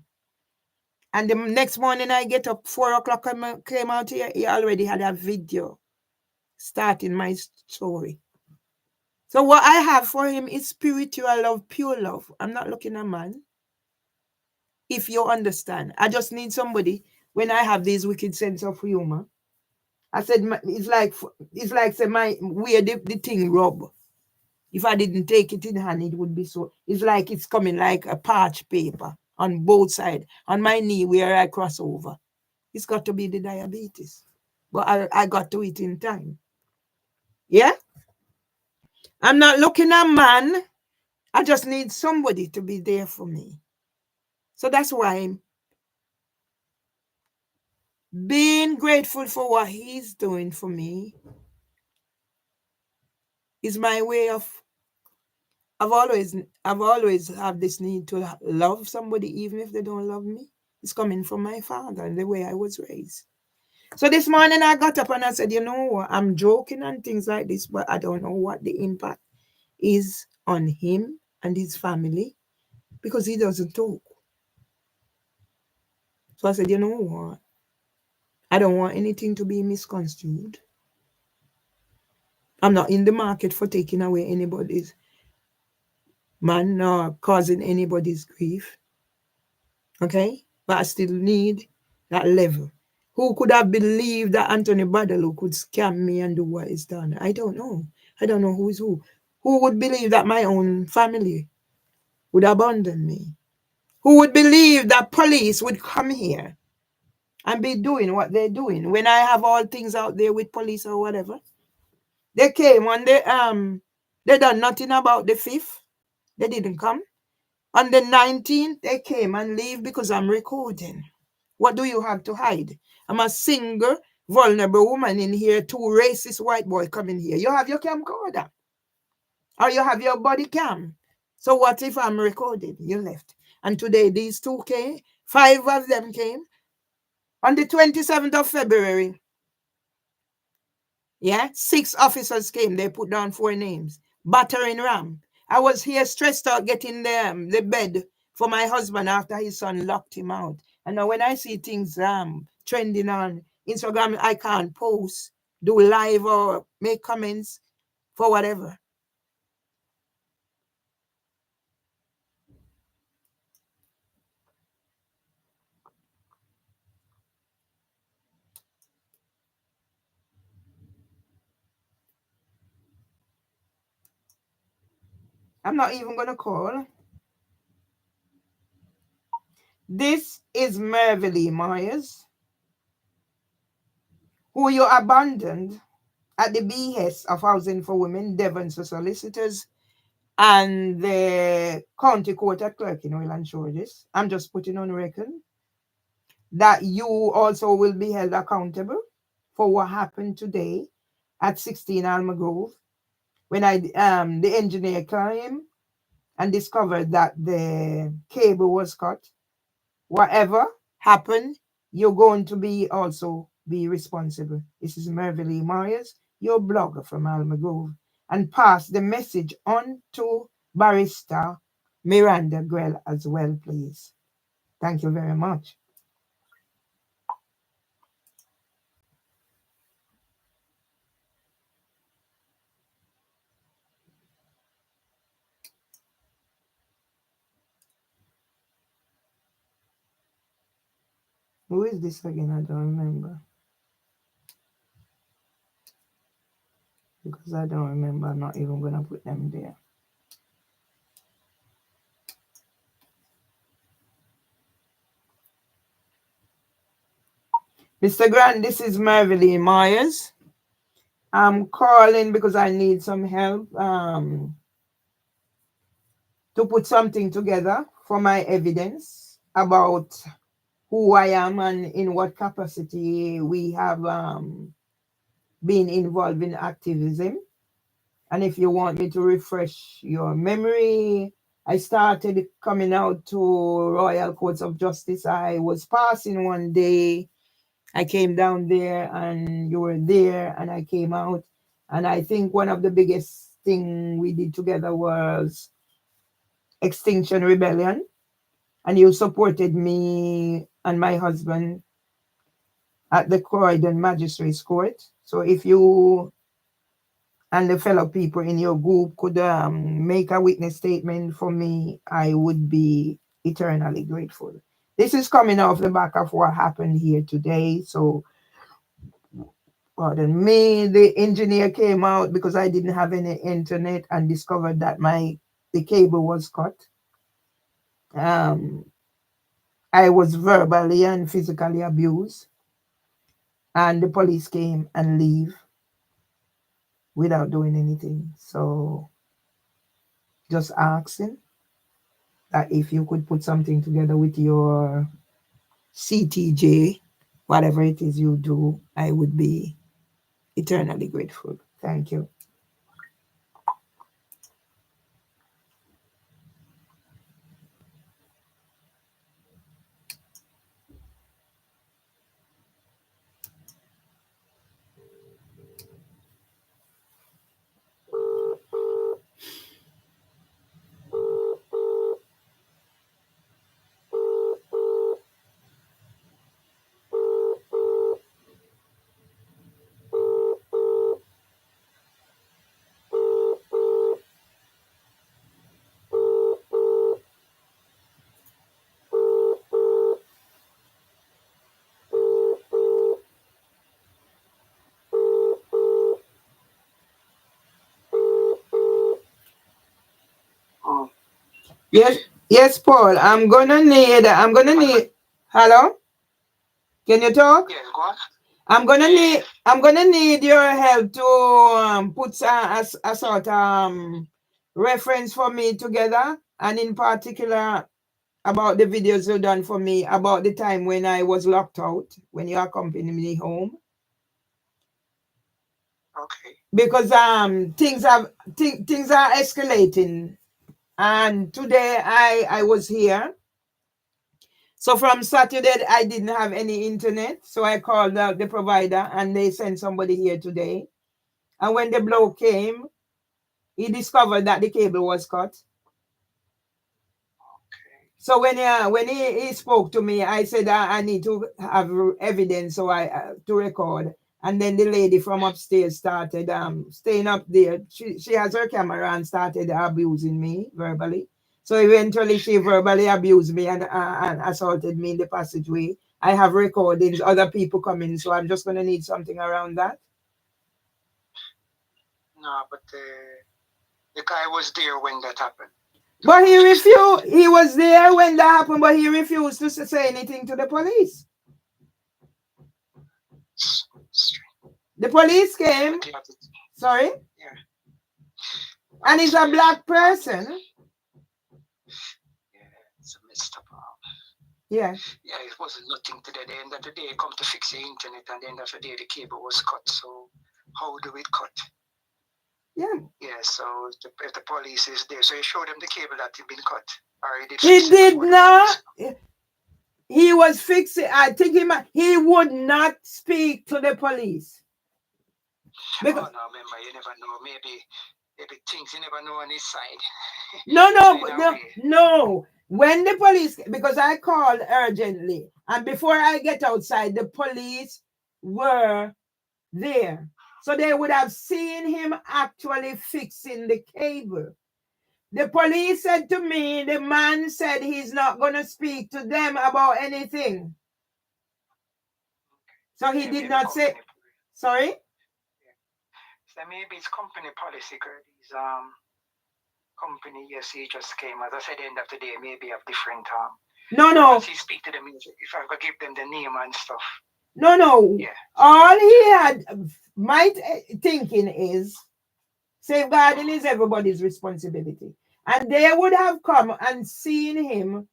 And the next morning I get up, 4 o'clock, I came out here, he already had a video starting my story. So what I have for him is spiritual love, pure love. I'm not looking at man. If you understand, I just need somebody when I have this wicked sense of humor. I said, it's like say my where the thing rub. If I didn't take it in hand, it would be so. It's like it's coming like a parch paper on both sides. On my knee where I cross over. It's got to be the diabetes. But I got to it in time. Yeah? I'm not looking at man. I just need somebody to be there for me. So that's why I'm being grateful for what he's doing for me is my way of I've always have this need to love somebody even if they don't love me. It's coming from my father and the way I was raised. So this morning I got up and I said, you know what, I'm joking and things like this, but I don't know what the impact is on him and his family because he doesn't talk. So I said, you know what, I don't want anything to be misconstrued. I'm not in the market for taking away anybody's man nor causing anybody's grief. Okay? But I still need that level. Who could have believed that Anthony Badalo could scam me and do what he's done? I don't know. I don't know who is who. Who would believe that my own family would abandon me? Who would believe that police would come here and be doing what they're doing when I have all things out there with police or whatever? They came on they done nothing about the 5th. They didn't come. On the 19th, they came and leave because I'm recording. What do you have to hide? I'm a single, vulnerable woman in here, 2 racist white boy coming here. You have your camcorder or you have your body cam. So what if I'm recording? You left. And today these 2 came, 5 of them came. On the 27th of February, yeah, 6 officers came. They put down 4 names. Battering ram. I was here stressed out getting the bed for my husband after his son locked him out. And now when I see things trending on Instagram, I can't post, do live or make comments for whatever. I'm not even gonna call. This is Mervily Myers, who you abandoned at the behest of Housing for Women, Devon's solicitors, and the county court at clerk in Will and Shorges. I'm just putting on record that you also will be held accountable for what happened today at 16 Alma Grove when the engineer came and discovered that the cable was cut. Whatever happened, you're going to be also be responsible. This is Mervily Myers, your blogger from Alma Grove, and pass the message on to Barrister Miranda Grell as well, please. Thank you very much. Who is this again? I don't remember. Because I don't remember, I'm not even going to put them there. Mr. Grant, this is Mervily Myers. I'm calling because I need some help to put something together for my evidence about who I am and in what capacity we have been involved in activism. And if you want me to refresh your memory, I started coming out to Royal Courts of Justice. I was passing one day. I came down there and you were there and I came out. And I think one of the biggest thing we did together was Extinction Rebellion. And you supported me and my husband at the Croydon Magistrates Court. So if you and the fellow people in your group could make a witness statement for me, I would be eternally grateful. This is coming off the back of what happened here today. So, pardon me, the engineer came out because I didn't have any internet and discovered that the cable was cut. I was verbally and physically abused, and the police came and leave without doing anything. So, just asking that if you could put something together with your CTJ, whatever it is you do, I would be eternally grateful. Thank you. Yes, Paul. I'm gonna need. Hello? Can you talk? Yes, go on. I'm gonna need your help to put a sort reference for me together, and in particular about the videos you done for me about the time when I was locked out, when you accompanied me home. Okay. Because things are escalating, and today I was here. So from Saturday I didn't have any internet, so I called the provider and they sent somebody here today. And when the bloke came, he discovered that the cable was cut. Okay. So when he spoke to me, I said I need to have evidence, so I to record. And then the lady from upstairs started staying up there. She has her camera and started abusing me verbally. So eventually she verbally abused me and assaulted me in the passageway. I have recordings, other people coming, so I'm just gonna need something around that. No, but the guy was there when that happened. But he refused. He was there when that happened, but he refused to say anything to the police. The police came. Sorry? Yeah. And he's a black person. Yeah, it's a messed up. Yeah. Yeah, it wasn't nothing to the end of the day. Come to fix the internet, and the end of the day, the cable was cut. So, how do we cut? Yeah. Yeah, so if the police is there, so you show them the cable that had been cut. Or He did not. He was fixing. I think he would not speak to the police. Because, oh, no, remember, you never know. Maybe things you never know on his side. No. When the police, because I called urgently, and before I get outside, the police were there. So they would have seen him actually fixing the cable. The police said to me, the man said he's not going to speak to them about anything. So he did not say. Sorry? So maybe it's company policy, Curtis. Company, yes, he just came. As I said, at the end of the day, maybe have different No. Once he speak to them, if I could give them the name and stuff. No. Yeah. All he had, my thinking is, safeguarding is everybody's responsibility. And they would have come and seen him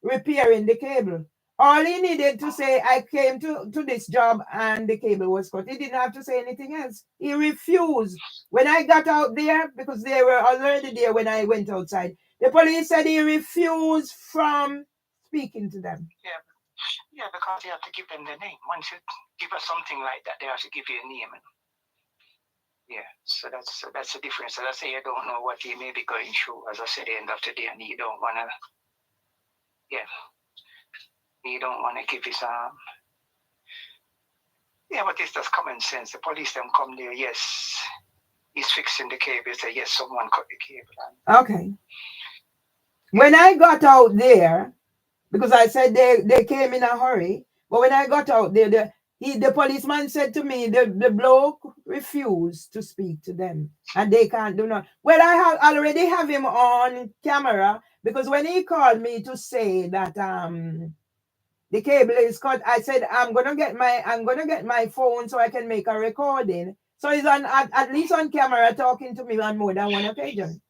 repairing the cable. All he needed to say, I came to this job and the cable was cut. He didn't have to say anything else. He refused. When I got out there, because they were already there when I went outside, the police said he refused from speaking to them. Yeah, because you have to give them the name. Once you give us something like that, they have to give you a name. Yeah, so that's the difference. As I say, you don't know what he may be going through, as I said, at the end of the day, and you don't want to, you don't want to give his, but it's just common sense. The police them come there, yes, he's fixing the cable, say, yes, someone cut the cable. Okay. When I got out there, because I said they came in a hurry, but when I got out there, the policeman said to me, the bloke refused to speak to them and they can't do nothing. Well, I already have him on camera, because when he called me to say that the cable is cut, I said I'm gonna get my phone so I can make a recording. So he's on at least on camera talking to me on more than one occasion.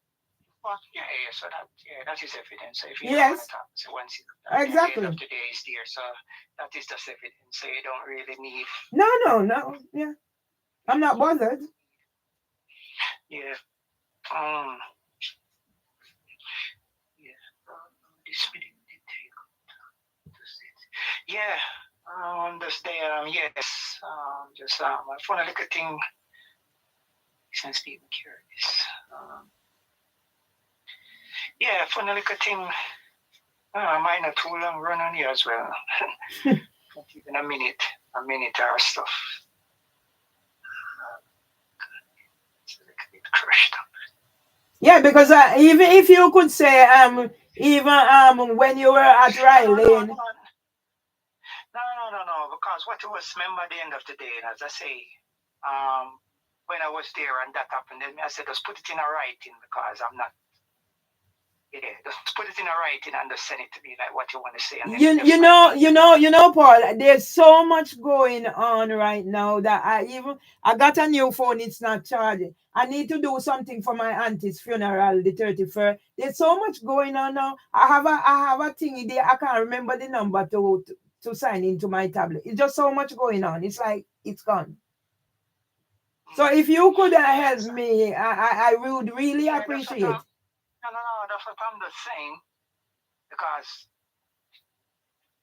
Well, so that is evidence. So if you don't want to talk, so once exactly. At the end of the day is there, so that is just evidence. So you don't really need. No. Yeah, I'm not bothered. Yeah. Yeah. Understand. Yes. Just I want to look at thing. Since Stephen curious. Yeah, for a little thing. Mine not too long run on here as well. Not even a minute or stuff. It's a little bit crushed up. Yeah, because even if you could say even when you were at Riley. No, because what it was, remember at the end of the day, as I say, when I was there and that happened, then I said, just put it in a writing, because I'm not, Yeah, just put it in a writing and just send it to me, like what you want to say, and then Paul, there's so much going on right now that I got a new phone, it's not charging. I need to do something for my auntie's funeral, the 31st. There's so much going on now. I have a thing there. I can't remember the number to sign into my tablet. It's just so much going on. It's like it's gone. So if you could help me, I would really appreciate. No, that's what I'm just saying, because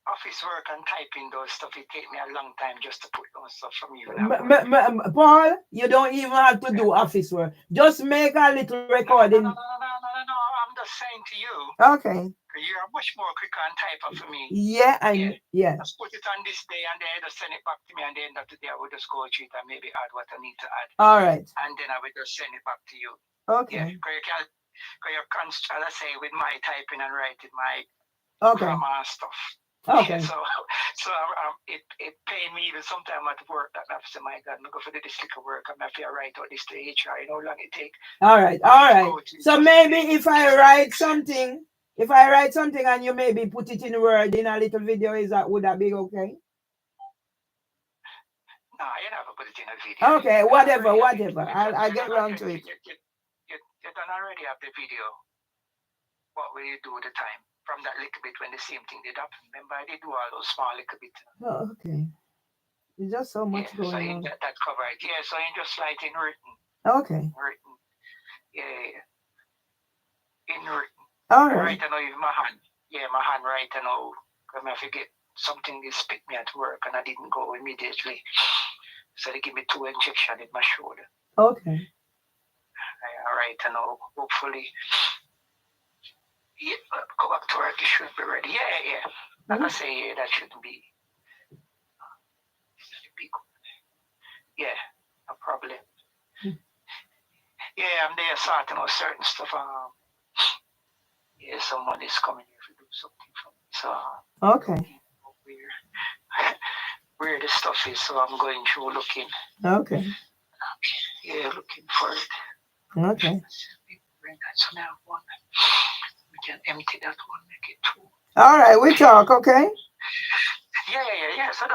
office work and typing those stuff, it take me a long time just to put those stuff from you. Paul, you don't even have to do office work. Just make a little recording. No. I'm just saying to you. Okay. You're much more quicker and typer for me. Yeah. Just put it on this day and then just send it back to me, and then at the end of the day I will just go through it and maybe add what I need to add. All right. And then I will just send it back to you. Okay. Because you're constant, let's say, with my typing and writing, my grammar and stuff. Okay. So it pain me even sometimes at work that I have to say, my God, I go for this little work, I'm have to write out this to HR, you know how long it take. All right. So maybe if I write something and you maybe put it in Word in a little video, would that be okay? No, you never put it in a video. Okay, whatever. I'll get around to it. You don't already have the video. What will you do at the time? From that little bit when the same thing did happen. Remember, I did do all those small little bits. Oh, okay. There's just so much going on. That covered. Yeah, so you just like in written. Okay. Written. Yeah. In written. All right. Right, I know my hand. Yeah, my hand right, I know. Because I forget something is picked me at work and I didn't go immediately. So they give me 2 injections in my shoulder. Okay. All right, I know. Hopefully. Yeah, go back to work, you should be ready. Yeah. Like I say, yeah, that shouldn't be good. Yeah, no problem. Yeah, I'm there sorting out certain stuff. Yeah, someone is coming here to do something for me. So, okay. Where the stuff is, so I'm going through looking. Okay. Yeah, looking for it. Okay. So now one. We can empty that one, make it 2. All right, we talk, okay? Yeah. So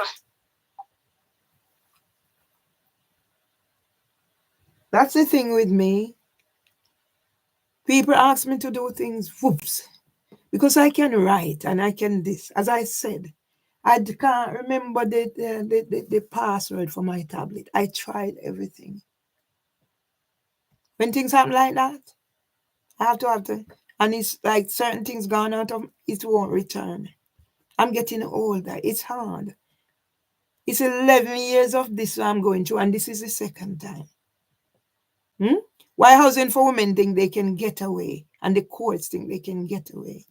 that's the thing with me. People ask me to do things, whoops, because I can write and I can this. As I said, I can't remember the password for my tablet. I tried everything. When things happen like that, I have to, and it's like certain things gone out of it won't return. I'm getting older. It's hard. It's 11 years of this I'm going through, and this is the second time. Why housing for women think they can get away, and the courts think they can get away?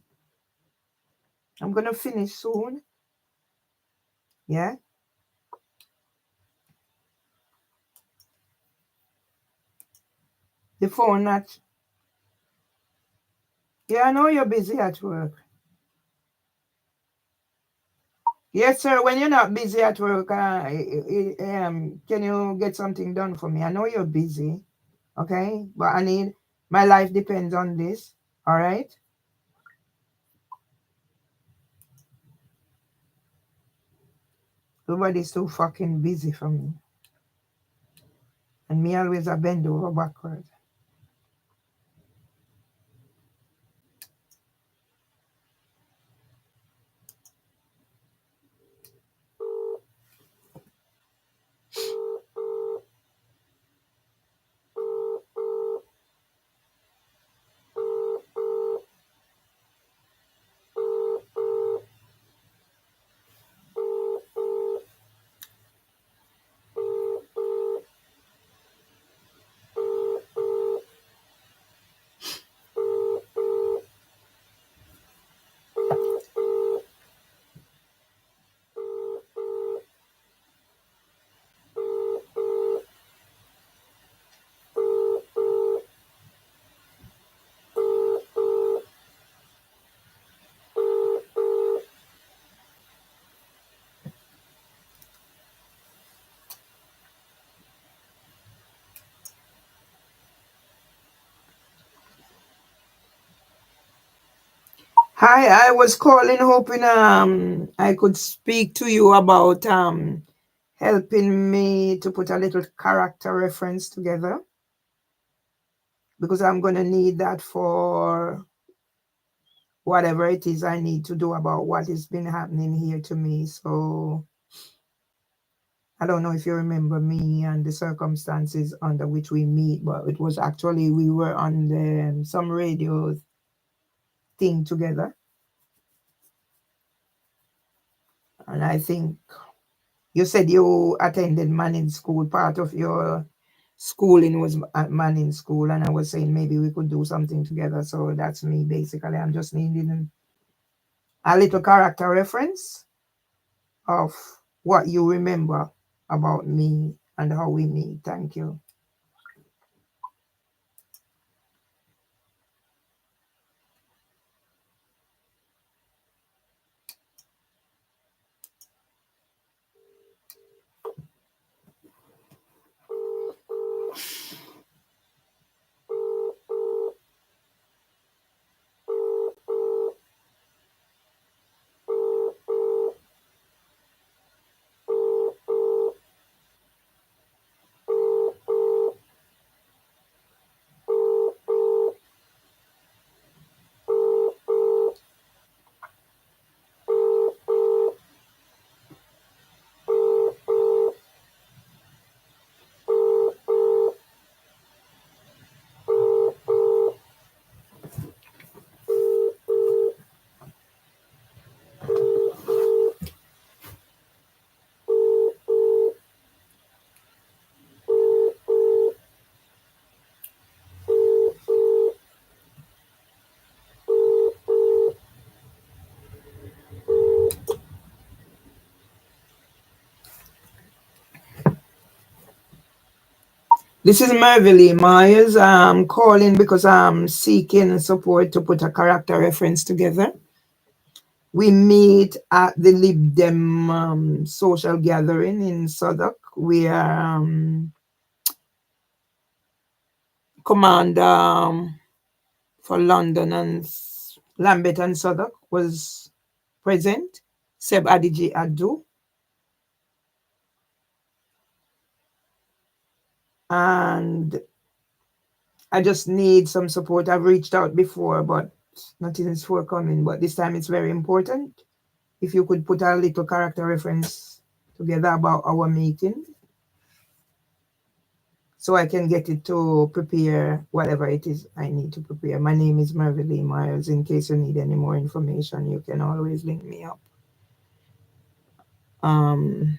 I'm going to finish soon. Yeah? The phone not. Yeah, I know you're busy at work. Yes, sir. When you're not busy at work, can you get something done for me? I know you're busy, okay? But my life depends on this, all right? Everybody's too fucking busy for me. And me always a bend over backwards. Hi, I was calling hoping I could speak to you about helping me to put a little character reference together because I'm gonna need that for whatever it is I need to do about what has been happening here to me. So I don't know if you remember me and the circumstances under which we meet, but it was actually we were on some radio thing together, and I think you said you attended Manning School. Part of your schooling was at Manning School, and I was saying maybe we could do something together. So that's me basically. I'm just needing a little character reference of what you remember about me and how we meet. Thank you. This is Merville Myers. I'm calling because I'm seeking support to put a character reference together. We meet at the Lib Dem social gathering in Southwark, where Commander for London and Lambeth and Southwark was present, Seb Adiji Adu. And I just need some support. I've reached out before, but nothing is forthcoming. But this time it's very important. If you could put a little character reference together about our meeting so I can get it to prepare whatever it is I need to prepare. My name is Merville Miles. In case you need any more information, you can always link me up. Um,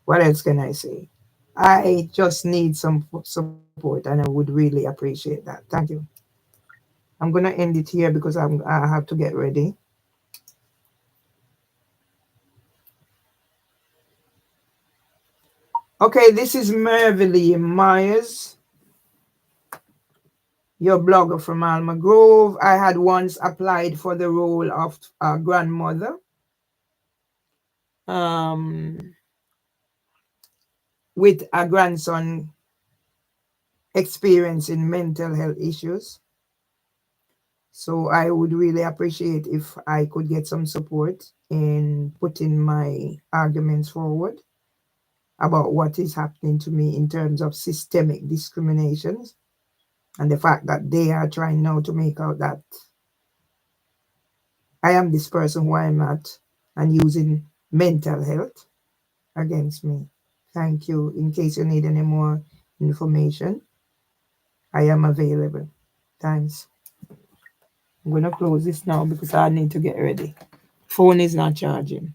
what else can I say? I just need some support and I would really appreciate that. Thank you. I'm going to end it here because I have to get ready. Okay, this is Merville Myers, your blogger from Alma Grove. I had once applied for the role of grandmother um, with a grandson experiencing mental health issues. So I would really appreciate if I could get some support in putting my arguments forward about what is happening to me in terms of systemic discriminations and the fact that they are trying now to make out that I am this person who I am not and using mental health against me. Thank you. In case you need any more information, I am available. Thanks. I'm going to close this now because I need to get ready. Phone is not charging.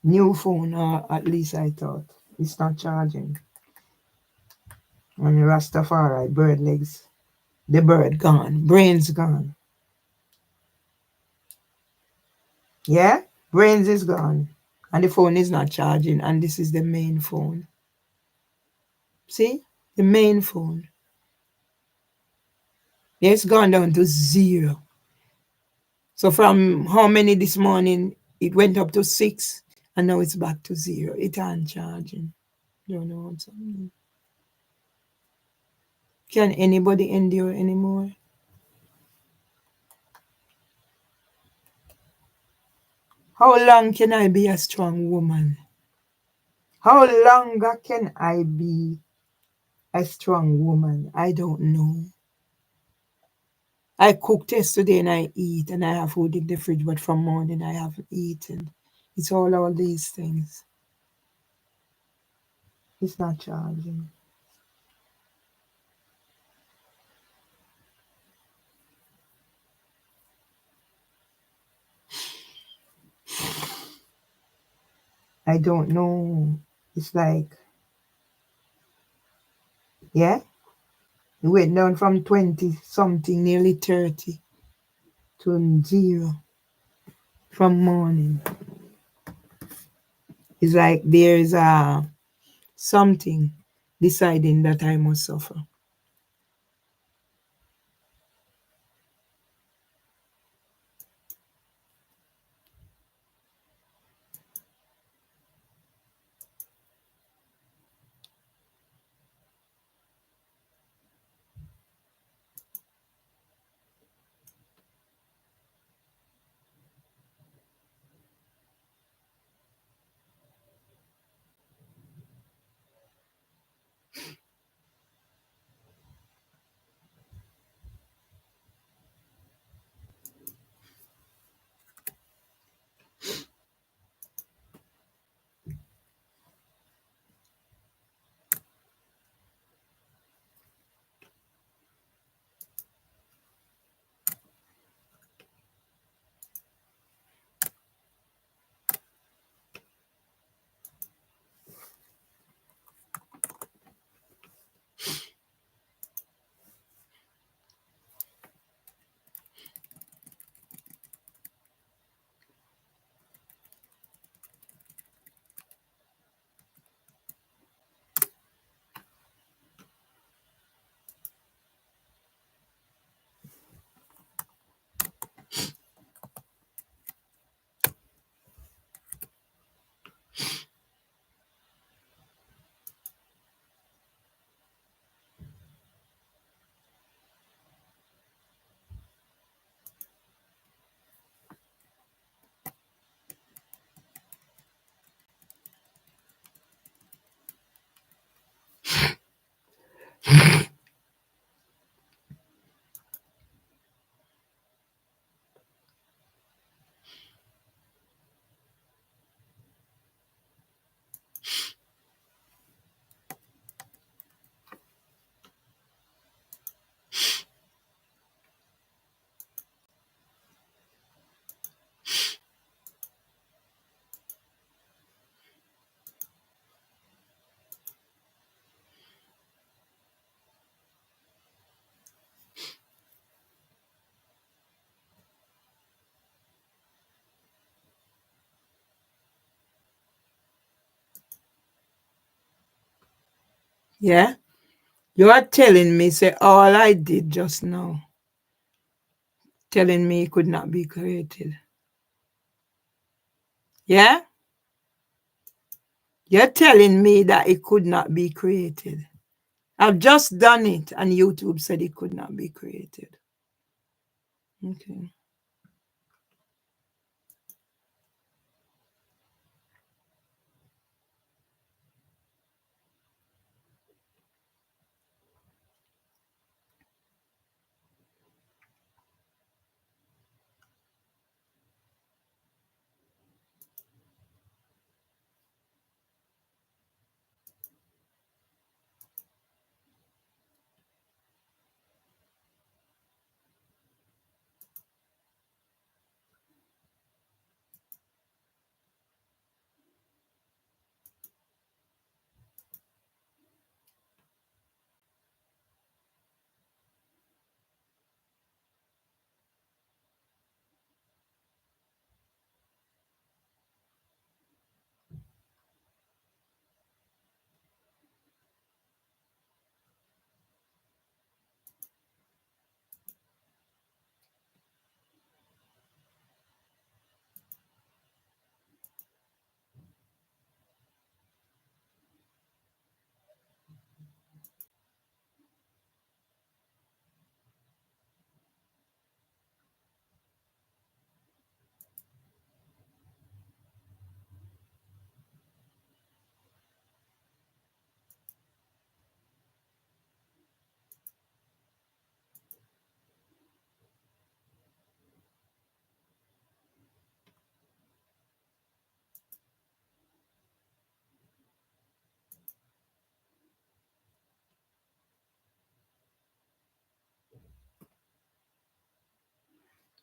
New phone, or at least I thought. It's not charging. And Rastafari, bird legs. The bird gone. Brains gone. Yeah? Brains is gone. And the phone is not charging. And this is the main phone. See? The main phone. Yeah, it's gone down to zero. So from how many this morning, it went up to 6, and now it's back to zero. It ain't charging. Don't know what's happening. Can anybody endure anymore? How long can I be a strong woman? How longer can I be a strong woman? I don't know. I cooked yesterday and I eat and I have food in the fridge, but from morning I haven't eaten. It's all these things. It's not charging. I don't know. It's like, yeah, it went down from 20 something, nearly 30 to zero from morning. It's like there's something deciding that I must suffer. Yeah? You are telling me, say, all I did just now, telling me it could not be created. Yeah? You're telling me that it could not be created. I've just done it and YouTube said it could not be created. Okay.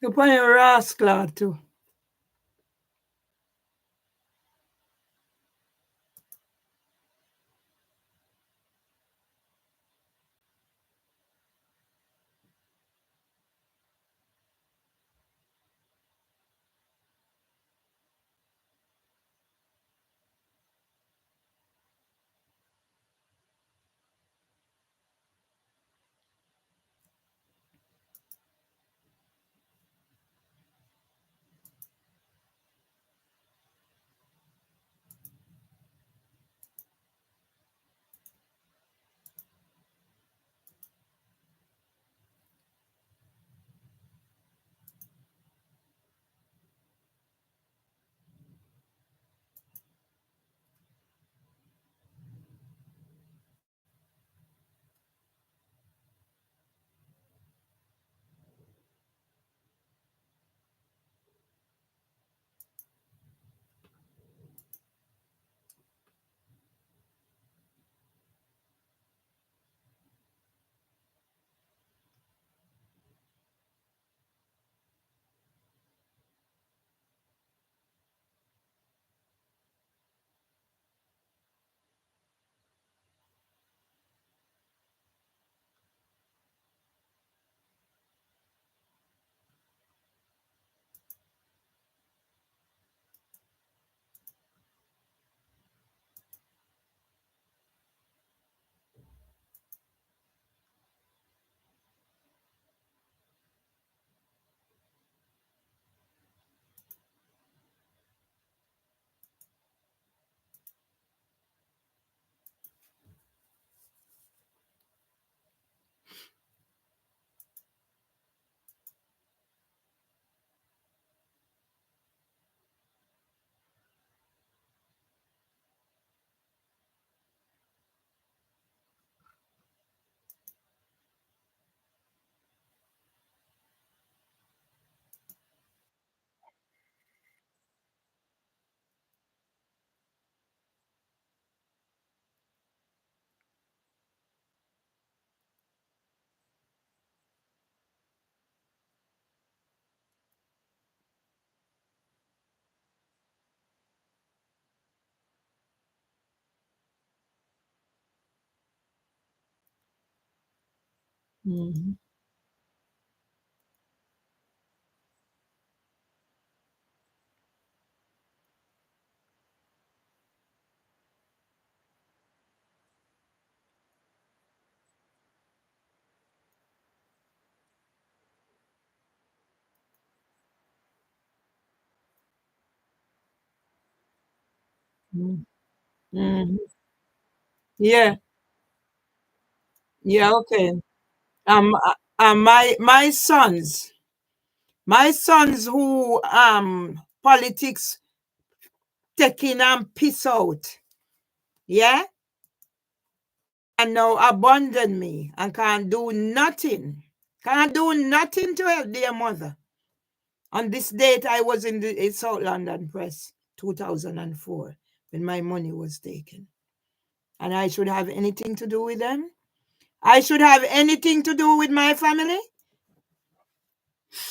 You put your rascal too. Mm-hmm. Mm-hmm. Yeah, yeah, okay. My sons who politics taking and piss out, yeah, and now abandon me and can't do nothing to help their mother. On this date, I was in the South London Press, 2004, when my money was taken, and I should have anything to do with them. I should have anything to do with my family.